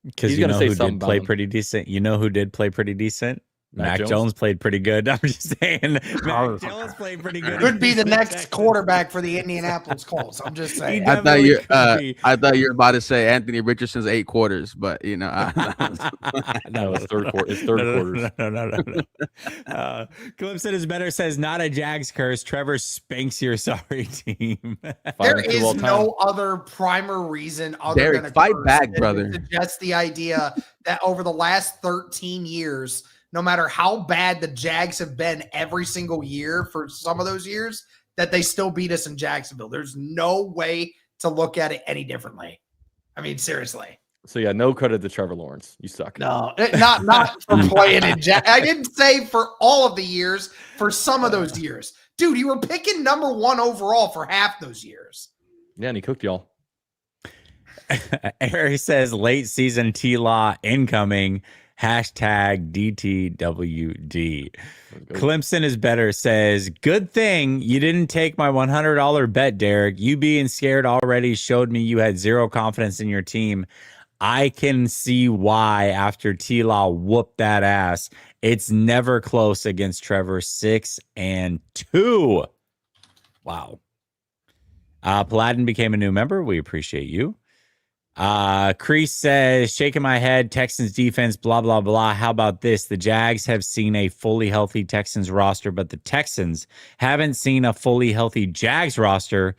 Because you know who did play pretty decent. You know who did play pretty decent? Mac Jones played pretty good. I'm just saying. Mac Jones played pretty good. Could be the next quarterback for the Indianapolis Colts. I'm just saying. I thought you were about to say Anthony Richardson's 8 quarters, but no, it's third quarter. It's third quarters. No. Clemson is better says not a Jags curse. Trevor spanks your sorry team. There is no other primer reason other Derek, than a fight curse back, brother. Just the idea that over the last 13 years, no matter how bad the Jags have been every single year for some of those years, that they still beat us in Jacksonville. There's no way to look at it any differently. I mean, seriously. So yeah, no credit to Trevor Lawrence. You suck. No, not for playing in I didn't say for all of the years, for some of those years. Dude, you were picking number 1 overall for half those years. Yeah, and he cooked y'all. Harry says late season T-Law incoming. Hashtag DTWD. Clemson is better says, good thing you didn't take my $100 bet, Derek. You being scared already showed me you had 0 confidence in your team. I can see why after T-Law whooped that ass. It's never close against Trevor. 6-2. Wow. Paladin became a new member. We appreciate you. Crease says, shaking my head, Texans defense, blah, blah, blah. How about this? The Jags have seen a fully healthy Texans roster, but the Texans haven't seen a fully healthy Jags roster.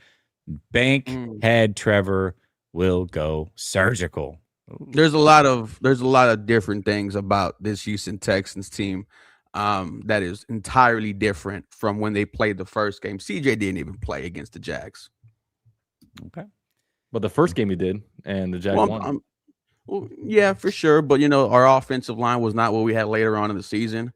Bankhead Trevor will go surgical. There's a lot of different things about this Houston Texans team. that is entirely different from when they played the first game. CJ didn't even play against the Jags. Okay. But the first game he did, and the Jags won. Well, yeah, for sure. But, our offensive line was not what we had later on in the season.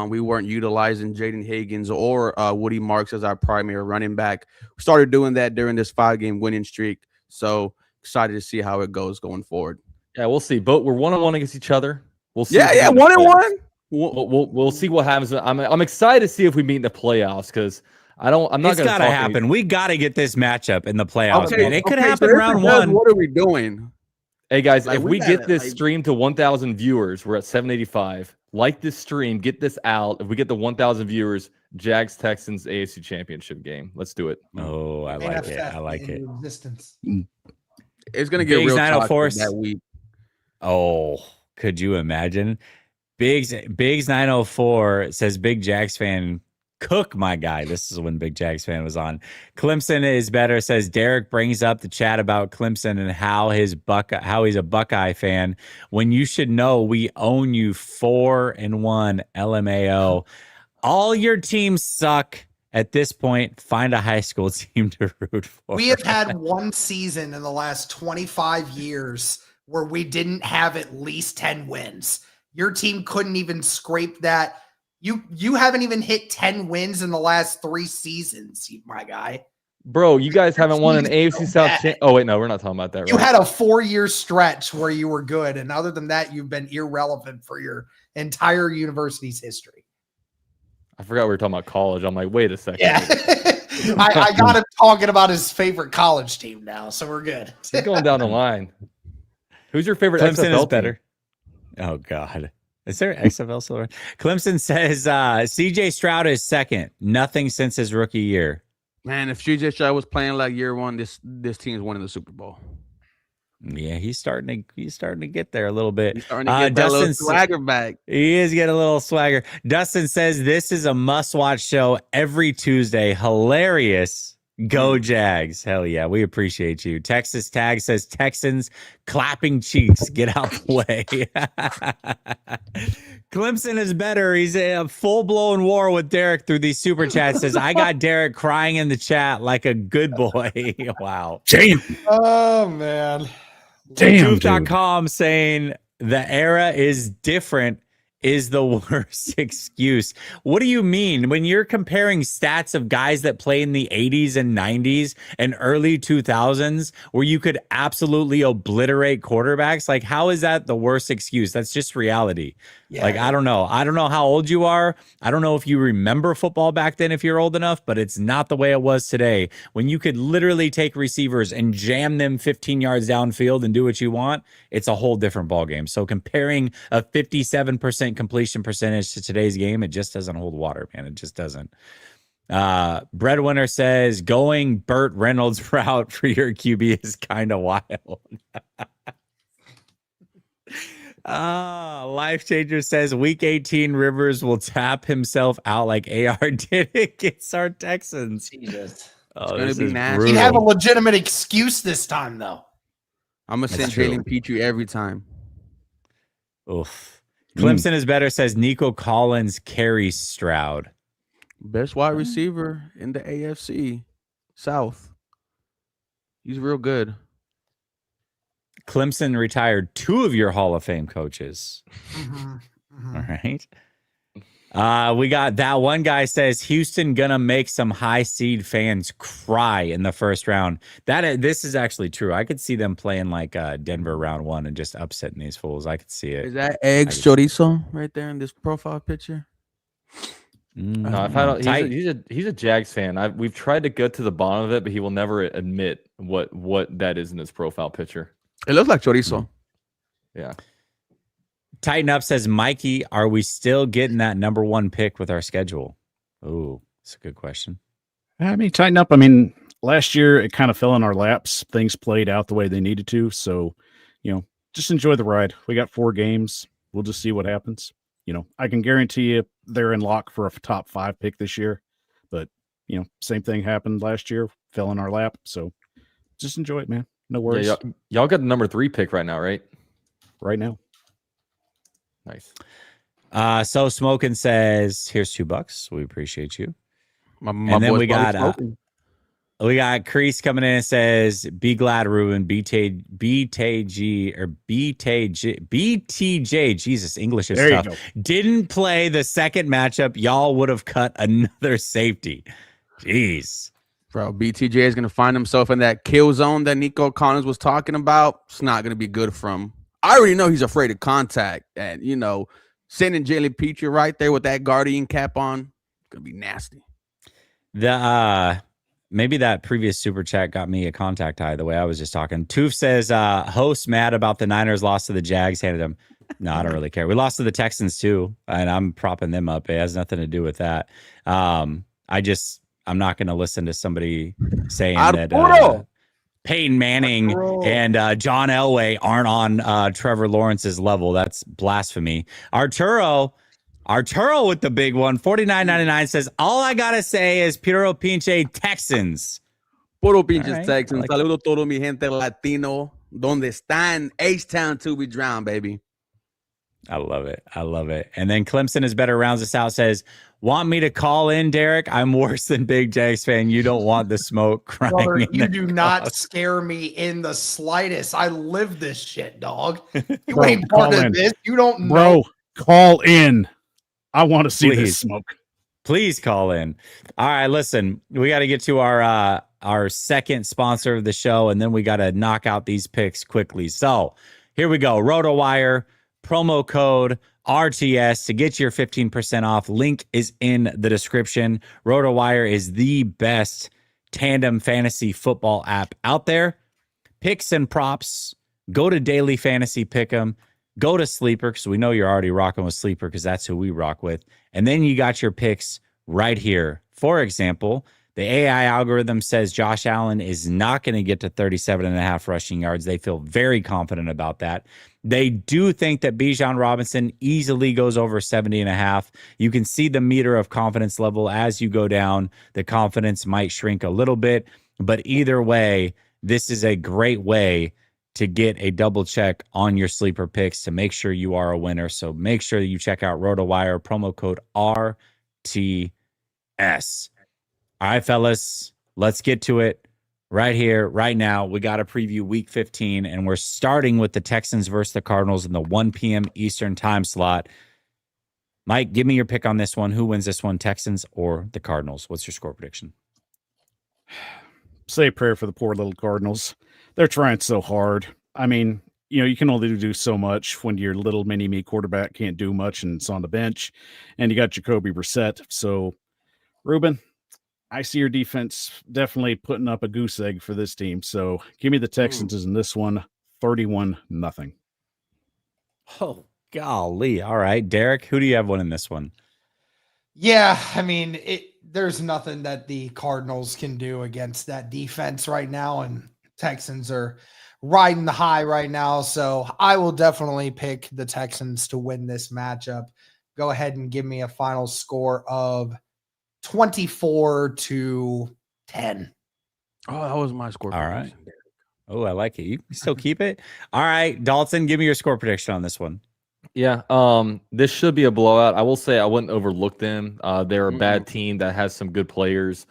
We weren't utilizing Jaden Higgins or Woody Marks as our primary running back. We started doing that during this 5-game winning streak. So excited to see how it goes going forward. Yeah, we'll see. But we're 1-1 against each other. We'll see. Yeah, 1-1. We'll see what happens. I'm excited to see if we meet in the playoffs because I'm not going to. It's got to happen. We got to get this matchup in the playoffs, man. It could happen round one. What are we doing? Hey guys, if we get this stream to 1,000 viewers, we're at 785. Like this stream, get this out. If we get the 1,000 viewers, Jags Texans AFC Championship game. Let's do it. Oh, I like it. I like it. Existence. It's gonna get real toxic that week. Oh, could you imagine? Biggs 904 says Big Jags fan. Cook, my guy. This is when Big Jags fan was on. Clemson is better, says Derek brings up the chat about Clemson and how he's a Buckeye fan when you should know we own you 4-1 LMAO. All your teams suck at this point. Find a high school team to root for. We have had one season in the last 25 years where we didn't have at least 10 wins. Your team couldn't even scrape that. You haven't even hit 10 wins in the last 3 seasons, my guy. Bro, you guys haven't won an AFC South. Oh, wait, no, we're not talking about that. Right? You had a 4-year stretch where you were good. And other than that, you've been irrelevant for your entire university's history. I forgot we were talking about college. I'm like, wait a second. Yeah. I got him talking about his favorite college team now, so we're good. He's going down the line. Who's your favorite Clemson XFL is better. Team? Oh, God. Is there XFL silver? Clemson says CJ Stroud is second. Nothing since his rookie year. Man, if CJ Stroud was playing like year one, this team's winning the Super Bowl. Yeah, he's starting to get there a little bit. He's starting to get that little swagger back. He is getting a little swagger. Dustin says this is a must-watch show every Tuesday. Hilarious. Go Jags. Hell yeah. We appreciate you. Texas Tag says Texans clapping cheeks. Get out the way. Clemson is better. He's in a full-blown war with Derek through these super chats. Says, I got Derek crying in the chat like a good boy. Wow. Damn. Oh, man. Damn. Truth.com saying the era is different is the worst excuse. What do you mean when you're comparing stats of guys that play in the 80s and 90s and early 2000s where you could absolutely obliterate quarterbacks? Like, how is that the worst excuse? That's just reality. Yeah. Like, I don't know how old you are. I don't know if you remember football back then if you're old enough, but it's not the way it was today when you could literally take receivers and jam them 15 yards downfield and do what you want. It's a whole different ballgame. So comparing a 57% completion percentage to today's game, it just doesn't hold water, man. It just doesn't. Breadwinner says going Burt Reynolds route for your QB is kind of wild. Life Changer says week 18 Rivers will tap himself out like AR did against our Texans. Jesus. Oh, it's gonna be nasty. He'd have a legitimate excuse this time, though. I'm gonna send Jalen Petrie every time. Oof. Clemson is better, says Nico Collins carries Stroud. Best wide receiver in the AFC South. He's real good. Clemson retired 2 of your Hall of Fame coaches. Mm-hmm. All right. We got that one guy says Houston gonna make some high seed fans cry in the first round. This is actually true. I could see them playing like Denver round 1 and just upsetting these fools. I could see it. Is that eggs chorizo right there in this profile picture? No, he's a Jags fan. We've tried to get to the bottom of it, but he will never admit what that is in his profile picture. It looks like chorizo. Yeah. Tighten Up says, Mikey, are we still getting that number 1 pick with our schedule? Oh, that's a good question. I mean, Tighten Up. I mean, last year it kind of fell in our laps. Things played out the way they needed to. So, just enjoy the ride. We got 4 games. We'll just see what happens. I can guarantee you they're in lock for a top 5 pick this year. But, same thing happened last year, fell in our lap. So just enjoy it, man. No worries. Yeah, y'all got the number 3 pick right now, right? Right now. Nice. So Smoking says, here's $2. We appreciate you. My and then boy's we got smoking. we got Crease coming in and says, be glad, Ruben, BTG or BTJ. Jesus, English is There you tough. go. Didn't play the second matchup. Y'all would have cut another safety. Jeez. Bro, BTJ is going to find himself in that kill zone that Nico Collins was talking about. It's not going to be good for him. I already know he's afraid of contact. And, sending Jalen Petrie right there with that Guardian cap on, it's going to be nasty. Maybe that previous super chat got me a contact high the way I was just talking. Toof says, host mad about the Niners loss to the Jags. Handed him. No, I don't really care. We lost to the Texans too, and I'm propping them up. It has nothing to do with that. I'm not going to listen to somebody saying that Peyton Manning and John Elway aren't on Trevor Lawrence's level. That's blasphemy. Arturo with the big one, $49.99 says, all I got to say is Puro Pinche Texans. Puro Pinches Texans. Like saludo todo mi gente latino. Donde están? H-Town to be drowned, baby. I love it. And then Clemson is better rounds us out, says, want me to call in, Derek? I'm worse than Big Jags fan. You don't want the smoke crying. Brother, you do not scare me in the slightest. I live this shit, dog. You ain't part of this. You don't know. Bro, call in. I want to see this smoke. Please call in. All right, listen, we got to get to our second sponsor of the show, and then we got to knock out these picks quickly. So here we go. RotoWire, promo code RTS to get your 15% off. Link is in the description. RotoWire is the best tandem fantasy football app out there. Picks and props. Go to Daily Fantasy Pick'em. Go to Sleeper, because we know you're already rocking with Sleeper, because that's who we rock with. And then you got your picks right here. For example, the AI algorithm says Josh Allen is not going to get to 37.5 rushing yards. They feel very confident about that. They do think that Bijan Robinson easily goes over 70.5. You can see the meter of confidence level as you go down. The confidence might shrink a little bit, but either way, this is a great way to get a double check on your sleeper picks to make sure you are a winner. So make sure that you check out RotoWire, promo code RTS. All right, fellas, let's get to it right here, right now. We got to preview week 15, and we're starting with the Texans versus the Cardinals in the 1 p.m. Eastern time slot. Mike, give me your pick on this one. Who wins this one, Texans or the Cardinals? What's your score prediction? Say a prayer for the poor little Cardinals. They're trying so hard. I mean, you can only do so much when your little mini-me quarterback can't do much and it's on the bench, and you got Jacoby Brissett. So, Ruben, I see your defense definitely putting up a goose egg for this team. So give me the Texans in this one, 31-0. Oh, golly. All right, Derek, who do you have winning this one? Yeah, I mean, there's nothing that the Cardinals can do against that defense right now, and Texans are riding the high right now. So I will definitely pick the Texans to win this matchup. Go ahead and give me a final score of 24-10. Oh, that was my score. All right. Oh, I like it. You can still keep it. All right, Dalton, give me your score prediction on this one. Yeah, this should be a blowout. I will say I wouldn't overlook them. They're a bad team that has some good players.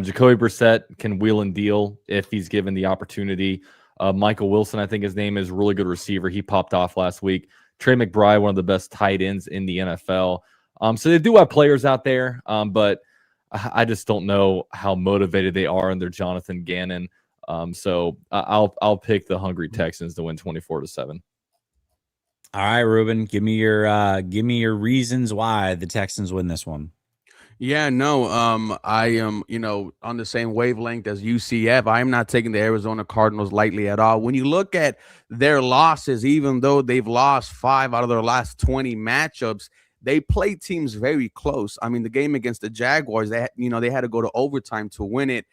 Jacoby Brissett can wheel and deal if he's given the opportunity. Michael Wilson, I think his name is, really good receiver. He popped off last week. Trey McBride, one of the best tight ends in the NFL. So they do have players out there, but I just don't know how motivated they are under Jonathan Gannon. So I'll pick the hungry Texans to win 24-7. All right, Ruben, give me your reasons why the Texans win this one. Yeah, no, I am, on the same wavelength as UCF. I am not taking the Arizona Cardinals lightly at all. When you look at their losses, even though they've lost 5 out of their last 20 matchups, they play teams very close. I mean, the game against the Jaguars, they had to go to overtime to win it.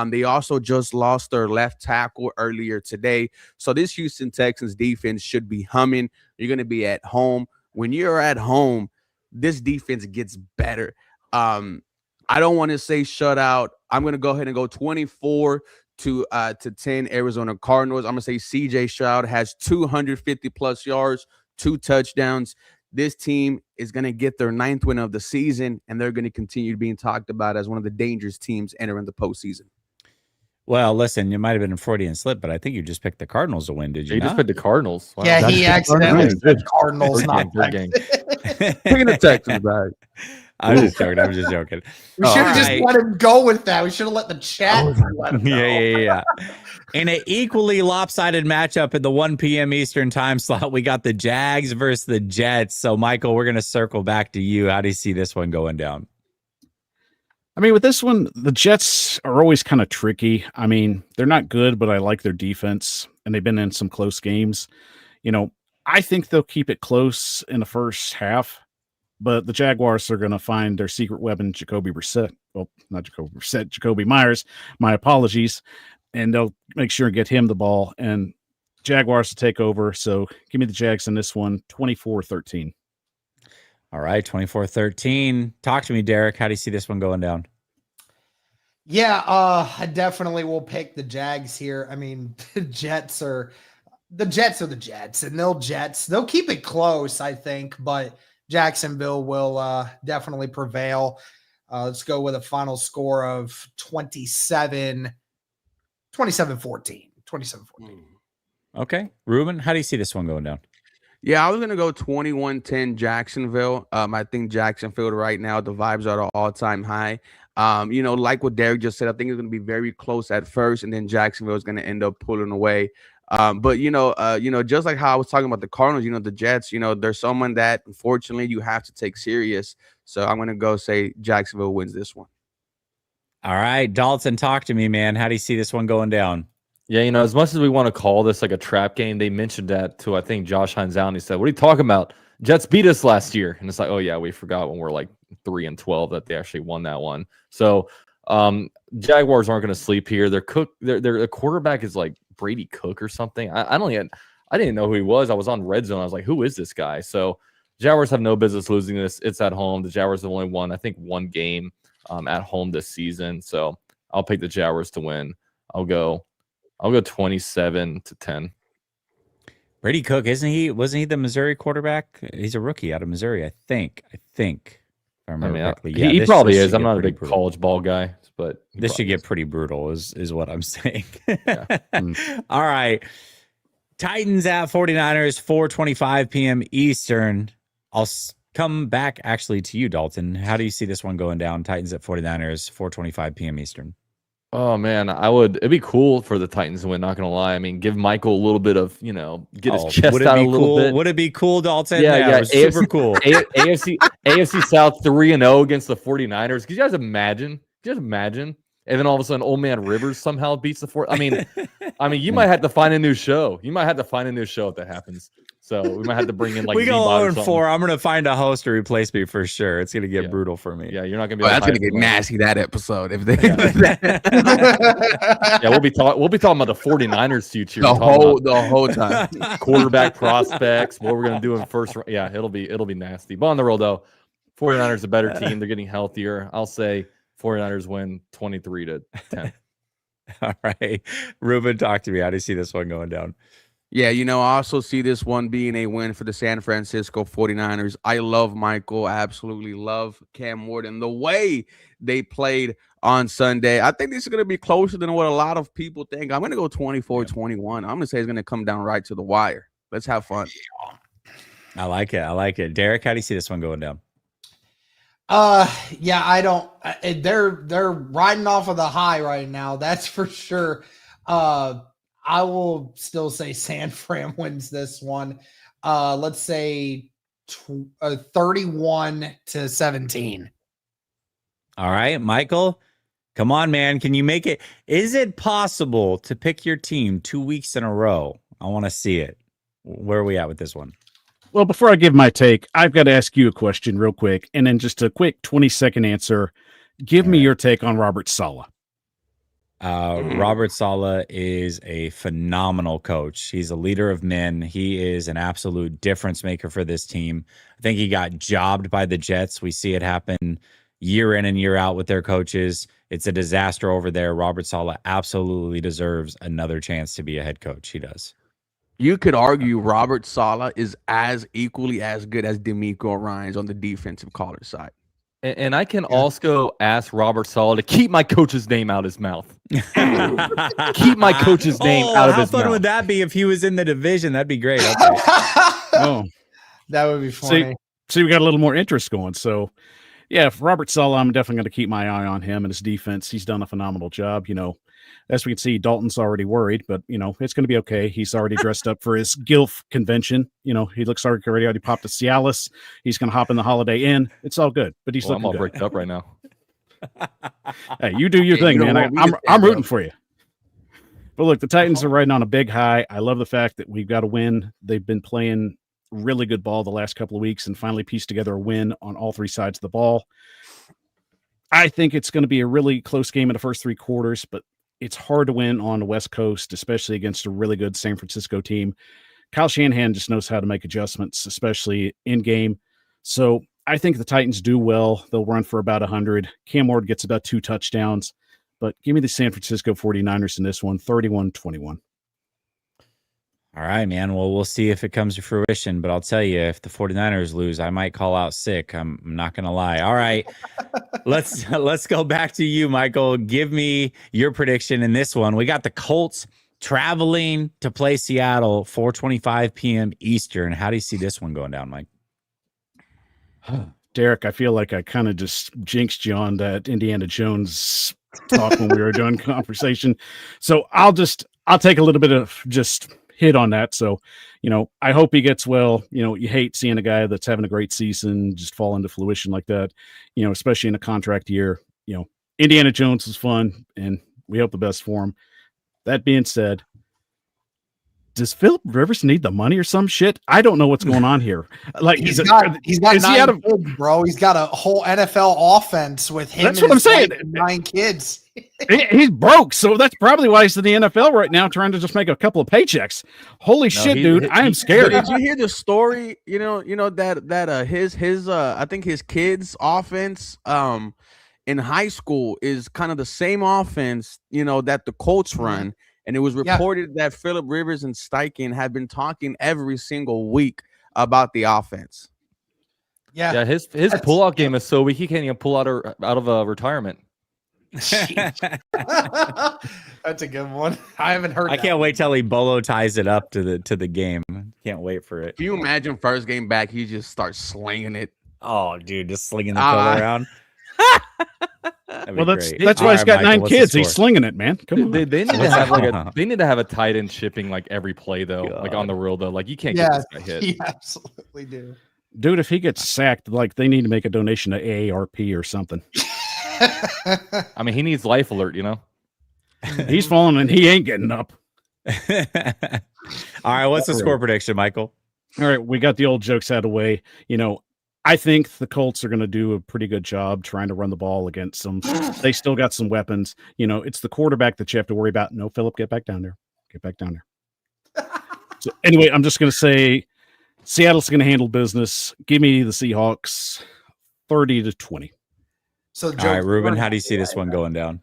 They also just lost their left tackle earlier today. So this Houston Texans defense should be humming. You're going to be at home. When you're at home, this defense gets better. I don't want to say shutout. I'm going to go ahead and go 24-10 Arizona Cardinals. I'm going to say CJ Stroud has 250 plus yards, 2 touchdowns. this team is going to get their 9th win of the season, and they're going to continue being talked about as one of the dangerous teams entering the postseason. Well, listen, you might have been a Freudian slip, but I think you just picked the Cardinals to win, did you? He just picked the Cardinals. Wow. Yeah, he accidentally said Cardinals, not Picking the Texans back. I'm just joking. We should have just let him go with that. We should have let the chat let him go. Yeah. In an equally lopsided matchup at the 1 p.m. Eastern time slot, we got the Jags versus the Jets. So, Michael, we're going to circle back to you. How do you see this one going down? I mean, with this one, the Jets are always kind of tricky. I mean, they're not good, but I like their defense, and they've been in some close games. I think they'll keep it close in the first half, but the Jaguars are going to find their secret weapon, Jacoby Brissett. Well, not Jacoby Brissett, Jacoby Myers. My apologies. And they'll make sure and get him the ball, and Jaguars to take over. So give me the Jags in this one, 24-13. All right, 24-13. Talk to me, Derek. How do you see this one going down? Yeah, I definitely will pick the Jags here. I mean, the Jets are the Jets, and they'll keep it close, I think, but Jacksonville will definitely prevail. Let's go with a final score of 27-14. Okay. Ruben, how do you see this one going down? Yeah, I was going to go 21-10 Jacksonville. I think Jacksonville right now, the vibes are at all-time high. Like what Derek just said, I think it's going to be very close at first, and then Jacksonville is going to end up pulling away. But just like how I was talking about the Cardinals, the Jets, there's someone that unfortunately you have to take serious. So I'm going to go say Jacksonville wins this one. All right, Dalton, talk to me, man. How do you see this one going down? Yeah, as much as we want to call this like a trap game, they mentioned that to, I think, Josh Hines out, and he said, "What are you talking about? Jets beat us last year." And it's like, oh yeah, we forgot when we're like 3-12 that they actually won that one. So Jaguars aren't going to sleep here. Their quarterback is like Brady Cook or something. I didn't know who he was. I was on Red Zone. I was like, who is this guy? So Jaguars have no business losing this. It's at home. The Jaguars have only won, I think, one game at home this season. So I'll pick the Jaguars to win. I'll go 27-10. Brady Cook, wasn't he the Missouri quarterback? He's a rookie out of Missouri, I think. If I remember correctly. Yeah, he probably is. I'm not a big college ball guy, but this should get pretty brutal is what I'm saying. All right. Titans at 49ers, 4:25 p.m. Eastern. I'll come back actually to you, Dalton. How do you see this one going down? Titans at 49ers, 4:25 p.m. Eastern. Oh man, it'd be cool for the Titans to win, not gonna lie. I mean, give Michael a little bit of, get his chest out a little bit. Would it be cool, Dalton? Yeah, super cool. AFC South 3-0 against the 49ers. Could you guys imagine? And then all of a sudden, old man Rivers somehow beats the I mean, you might have to find a new show. You might have to find a new show if that happens. So we might have to bring in like we go 0-4. I'm gonna find a host to replace me for sure. It's gonna get brutal for me. Yeah, you're not gonna be. That's gonna get nasty that episode if they. Yeah, we'll be talking about the 49ers future the whole time. Quarterback prospects, what we're gonna do in first. Yeah, it'll be nasty. But on the road though, 49ers a better team. They're getting healthier. I'll say 49ers win 23-10. All right, Ruben, talk to me. How do you see this one going down? Yeah, I also see this one being a win for the San Francisco 49ers. I love Michael. I absolutely love Cam Morton. The way they played on Sunday, I think this is going to be closer than what a lot of people think. I'm going to go 24-21. I'm going to say it's going to come down right to the wire. Let's have fun. I like it. Derek, how do you see this one going down? Yeah, I don't. They're riding off of the high right now. That's for sure. I will still say San Fran wins this one. Let's say 31-17. All right, Michael, come on, man. Can you make it? Is it possible to pick your team 2 weeks in a row? I want to see it. Where are we at with this one? Well, before I give my take, I've got to ask you a question real quick, and then just a quick 20-second answer. Give me your take on Robert Saleh. Robert Saleh is a phenomenal coach. He's a leader of men. He is an absolute difference maker for this team. I think he got jobbed by the Jets. We see it happen year in and year out with their coaches. It's a disaster over there. Robert Saleh absolutely deserves another chance to be a head coach. He does. You could argue Robert Saleh is as equally as good as D'Amico Ryans on the defensive caller side. And I can also ask Robert Saleh to keep my coach's name out of his mouth. Keep my coach's name out of his mouth. How fun would that be if he was in the division? That'd be great. Okay. Oh, that would be funny. See, we got a little more interest going. So, yeah, if Robert Saleh, I'm definitely going to keep my eye on him and his defense. He's done a phenomenal job. As we can see, Dalton's already worried, but, it's going to be okay. He's already dressed up for his GILF convention. He looks already popped a Cialis. He's going to hop in the Holiday Inn. It's all good, but he's looking I'm all good. bricked up right now. Hey, you do your thing, man. I'm rooting for you. But look, the Titans are riding on a big high. I love the fact that we've got a win. They've been playing really good ball the last couple of weeks and finally pieced together a win on all three sides of the ball. I think it's going to be a really close game in the first three quarters, but it's hard to win on the West Coast, especially against a really good San Francisco team. Kyle Shanahan just knows how to make adjustments, especially in game. So I think the Titans do well. They'll run for about 100. Cam Ward gets about 2 touchdowns, but give me the San Francisco 49ers in this one, 31-21. All right, man. Well, we'll see if it comes to fruition, but I'll tell you, if the 49ers lose, I might call out sick. I'm not going to lie. All right, let's go back to you, Michael. Give me your prediction in this one. We got the Colts traveling to play Seattle, 4:25 p.m. Eastern. How do you see this one going down, Mike? Derek, I feel like I kind of just jinxed you on that Indiana Jones talk when we were doing conversation. So I'll take a little bit of just hit on that. So, I hope he gets well. You hate seeing a guy that's having a great season just fall into fruition like that, especially in a contract year. Indiana Jones is fun and we hope the best for him. That being said, does Philip Rivers need the money or some shit? I don't know what's going on here. Like he's got 9 kids, bro. He's got a whole NFL offense with him. That's what I'm saying. 9 kids. He's broke, so that's probably why he's in the NFL right now, trying to just make a couple of paychecks. Holy shit, dude! I am scared. Did you hear the story? That his I think his kids' offense in high school is kind of the same offense that the Colts run. And it was reported that Philip Rivers and Steichen have been talking every single week about the offense. Yeah. His pullout game is so weak he can't even pull out of a retirement. That's a good one. I haven't heard. I can't wait till he bolo ties it up to the game. Can't wait for it. Can you imagine first game back? He just starts slinging it. Oh, dude, just slinging the pillow around. Well, that's why he's got Michael, 9 kids. He's slinging it, man. Come on. They need to have they need to have a tight end shipping like every play though, like on the real though. Like you can't get this guy hit. You absolutely do. Dude, if he gets sacked, like they need to make a donation to AARP or something. I mean, he needs life alert, He's falling and he ain't getting up. All right, what's the score prediction, Michael? All right, we got the old jokes out of the way. I think the Colts are going to do a pretty good job trying to run the ball against them. They still got some weapons. It's the quarterback that you have to worry about. No, Philip, get back down there. Get back down there. So anyway, I'm just going to say Seattle's going to handle business. Give me the Seahawks 30-20. So, all right, Ruben, how do you see this one going down?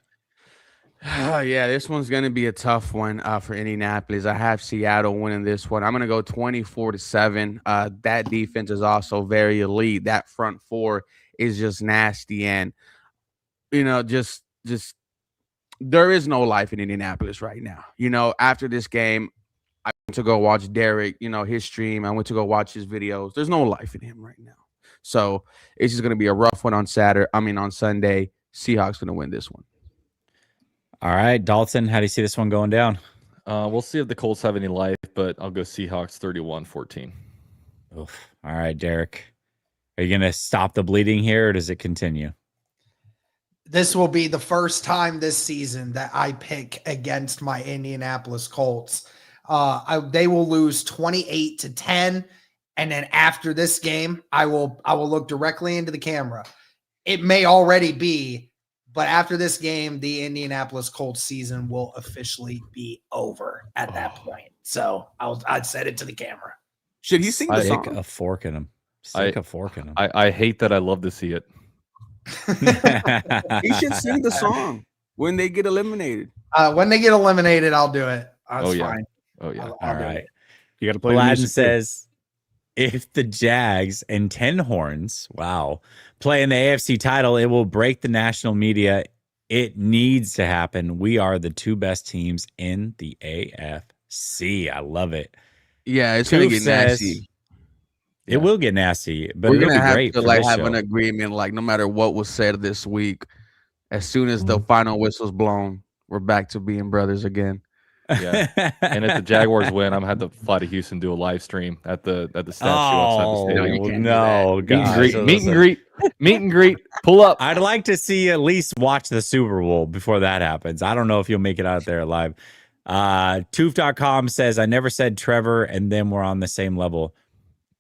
Yeah, this one's going to be a tough one for Indianapolis. I have Seattle winning this one. I'm going to go 24-7. That defense is also very elite. That front four is just nasty. And, just there is no life in Indianapolis right now. After this game, I went to go watch Derek, his stream. I went to go watch his videos. There's no life in him right now. So it's just going to be a rough one on Sunday. Seahawks going to win this one. All right, Dalton, how do you see this one going down? We'll see if the Colts have any life, but I'll go Seahawks 31-14. All right, Derek. Are you going to stop the bleeding here, or does it continue? This will be the first time this season that I pick against my Indianapolis Colts. They will lose 28-10, and then after this game, I will look directly into the camera. It may already be, but after this game, the Indianapolis Colts season will officially be over at that point. So I'd set it to the camera. Should he sing the song? Stick a fork in him. Stick a fork in him. I hate that. I love to see it. He should sing the song when they get eliminated. When they get eliminated, I'll do it. That's fine. Oh, yeah. All right. You got to play. Aladdin says, if the Jags and 10 horns, play in the AFC title, it will break the national media. It needs to happen. We are the 2 best teams in the AFC. I love it. Yeah, it's going to get nasty. It will get nasty, but we're it'll gonna be have great to for have an agreement. Like, no matter what was said this week, as soon as the final whistle's blown, we're back to being brothers again. Yeah, and if the Jaguars win, I'm gonna have to fly to Houston, do a live stream at the statue outside the stadium. No, meet and greet. Pull up. I'd like to see at least watch the Super Bowl before that happens. I don't know if you'll make it out there alive. Toof.com says, I never said Trevor, and then we're on the same level.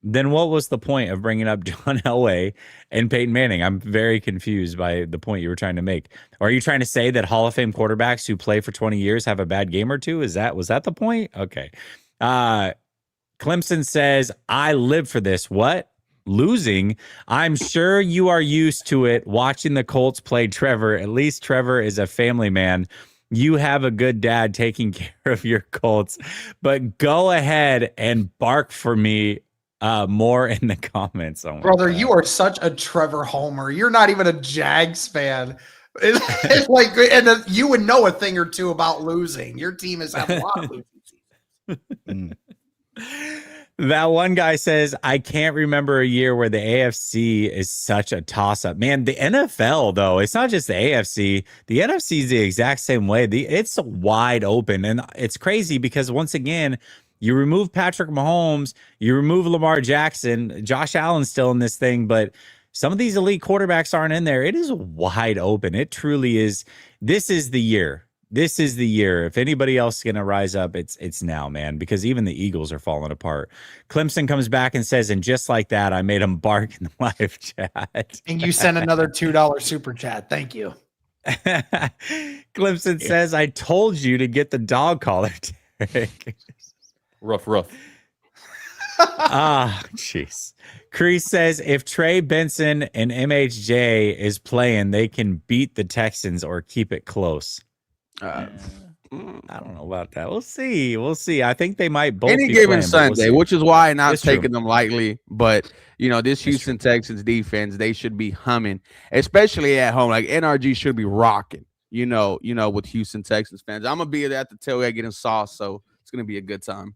Then what was the point of bringing up John Elway and Peyton Manning? I'm very confused by the point you were trying to make. Or are you trying to say that Hall of Fame quarterbacks who play for 20 years have a bad game or two? Was that the point? Okay. Clemson says, I live for this. What? Losing? I'm sure you are used to it watching the Colts play Trevor. At least Trevor is a family man. You have a good dad taking care of your Colts. But go ahead and bark for me more in the comments. Brother, you are such a Trevor homer. You're not even a Jags fan. It's like, and you would know a thing or two about losing. Your team has had a lot of losing seasons. That one guy says, I can't remember a year where the AFC is such a toss-up. Man, the NFL, though, it's not just the AFC. The NFC is the exact same way. It's wide open. And it's crazy because, once again, you remove Patrick Mahomes, you remove Lamar Jackson, Josh Allen's still in this thing, but some of these elite quarterbacks aren't in there. It is wide open. It truly is. This is the year. This is the year. If anybody else is going to rise up, it's now, man, because even the Eagles are falling apart. Clemson comes back and says, and just like that, I made him bark in the live chat. And you sent another $2 super chat. Thank you. Clemson says, I told you to get the dog collar, Derek. Rough. Jeez. Kreese says, if Trey Benson and MHJ is playing, they can beat the Texans or keep it close. I don't know about that. We'll see. I think they might both any be given playing, Sunday, which is why I'm not taking true. them lightly. But this Houston Texans defense, they should be humming, especially at home. Like, NRG should be rocking. With Houston Texans fans, I'm gonna be at the tailgate getting sauce, so it's gonna be a good time.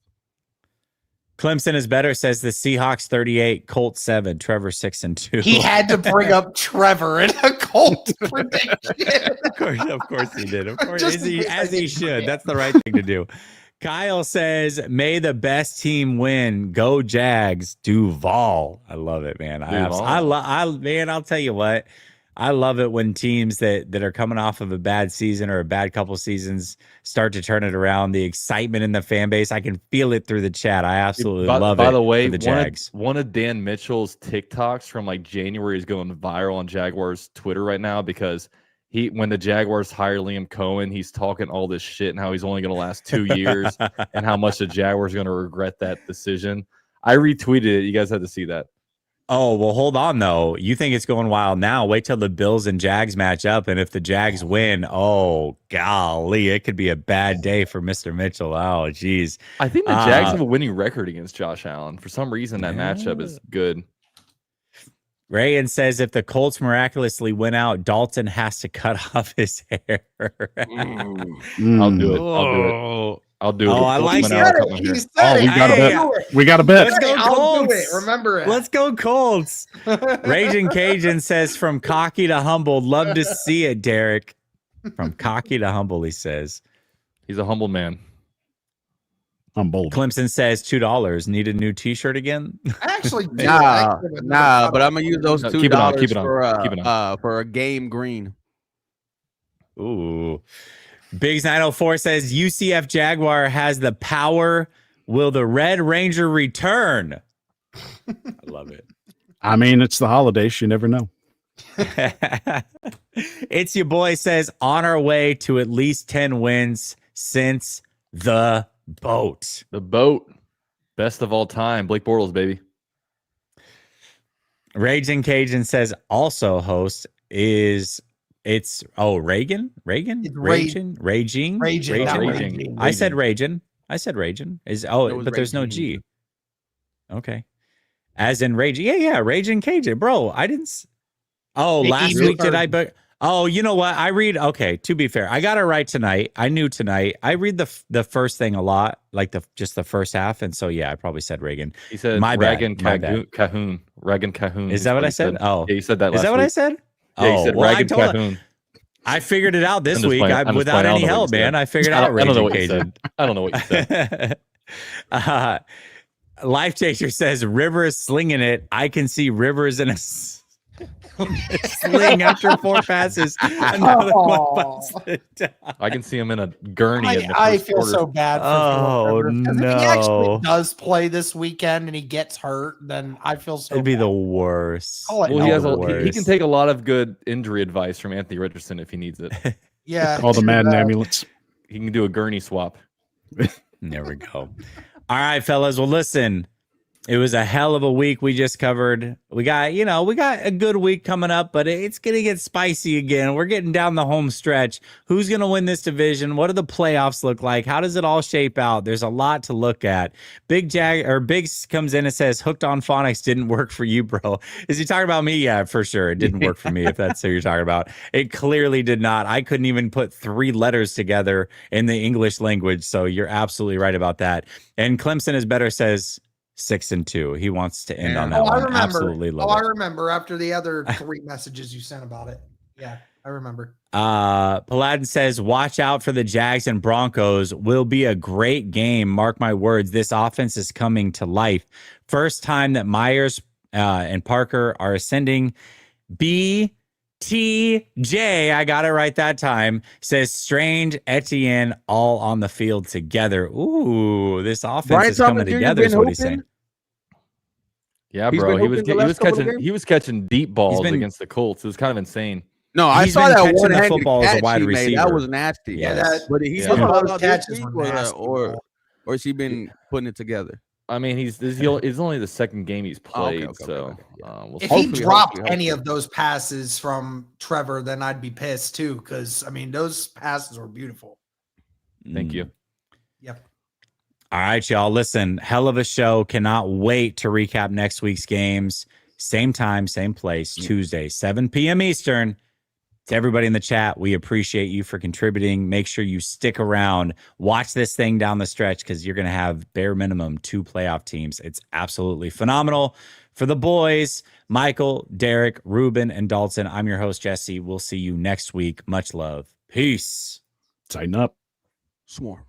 Clemson is better, says the Seahawks 38, Colts 7, Trevor 6-2. He had to bring up Trevor in a Colts prediction. Of course he did. Of course, as he should. That's the right thing to do. Kyle says, may the best team win. Go Jags. Duval. I love it, man. I'll tell you what. I love it when teams that are coming off of a bad season or a bad couple seasons start to turn it around. The excitement in the fan base, I can feel it through the chat. I absolutely love it. By the way, the Jags. One of Dan Mitchell's TikToks from like January is going viral on Jaguars Twitter right now because when the Jaguars hire Liam Cohen, he's talking all this shit and how he's only going to last 2 years and how much the Jaguars are going to regret that decision. I retweeted it. You guys had to see that. Oh, well, hold on, though. You think it's going wild now. Wait till the Bills and Jags match up. And if the Jags win, oh, golly, it could be a bad day for Mr. Mitchell. Oh, geez. I think the Jags have a winning record against Josh Allen. For some reason, that matchup is good. Rayan says if the Colts miraculously win out, Dalton has to cut off his hair. I'll do it. I'll do it. Oh, I like it. We got a bet. Let's go Colts. I'll do it. Remember it. Let's go Colts. Raging Cajun says from cocky to humble. Love to see it, Derek. From cocky to humble, he says. He's a humble man. Humble. Clemson says $2. Need a new T-shirt again? I actually do. Nah, but I'm gonna use those $2 for a game green. Ooh. Biggs 904 says UCF Jaguar has the power. Will the Red Ranger return? I love it. I mean, it's the holidays. You never know. It's your boy says on our way to at least 10 wins since the boat. The boat. Best of all time. Blake Bortles, baby. Raging Cajun says also host is Reagan? It's Raging. I said Raging. I said raging. It was But there's no raging. G. Okay. As in raging. Yeah, raging KJ. Bro, I didn't. Last week did I? But you know what? I read. Okay, to be fair, I got it right tonight. I knew tonight. I read the first thing a lot, like just the first half, and so yeah, I probably said Reagan. He said my Reagan bad. Cahoon. Reagan Cahoon. Is that what I said? Oh, yeah, you said that. Is that what week. I said? Yeah, you said Reagan Cahoon. I figured it out this week I'm without any help, man. I figured out I don't know what Raging you said. I don't know what you said. Life Chaser says Rivers slinging it. I can see Rivers in a sling after 4 passes. Another one busts it down. I can see him in a gurney. In the I first feel quarter. so bad for Philip Rivers. If he actually does play this weekend and he gets hurt, then I feel so It'd be bad. the worst. Well, he can take a lot of good injury advice from Anthony Richardson if he needs it. Yeah. Call the Madden ambulance. He can do a gurney swap. There we go. All right, fellas. Well, listen, it was a hell of a week we just covered. We got a good week coming up, but it's going to get spicy again. We're getting down the home stretch. Who's going to win this division? What do the playoffs look like? How does it all shape out? There's a lot to look at. Biggs comes in and says, hooked on phonics didn't work for you, bro. Is he talking about me? Yeah, for sure. It didn't work for me, if that's who you're talking about. It clearly did not. I couldn't even put 3 letters together in the English language. So you're absolutely right about that. And Clemson is better says 6-2. He wants to end on that one. I remember. Absolutely love it. I remember after the other 3 messages you sent about it. Yeah, I remember. Paladin says, watch out for the Jags and Broncos. Will be a great game. Mark my words. This offense is coming to life. First time that Myers and Parker are ascending. BTJ, I got it right that time, says Strange, Etienne, all on the field together. Ooh, this offense is coming together is what he's saying. Yeah, bro. He was catching deep balls against the Colts. It was kind of insane. No, I saw that one football as a wide receiver. That was nasty. Yeah, but he's or has he been putting it together? I mean, he's only the second game he's played. If he dropped any of those passes from Trevor, then I'd be pissed too. Because I mean, those passes were beautiful. Thank you. Yep. All right, y'all. Listen, hell of a show. Cannot wait to recap next week's games. Same time, same place, Tuesday, 7 p.m. Eastern. To everybody in the chat, we appreciate you for contributing. Make sure you stick around. Watch this thing down the stretch because you're going to have bare minimum 2 playoff teams. It's absolutely phenomenal. For the boys, Michael, Derek, Ruben, and Dalton, I'm your host, Jesse. We'll see you next week. Much love. Peace. Tighten up. Swarm.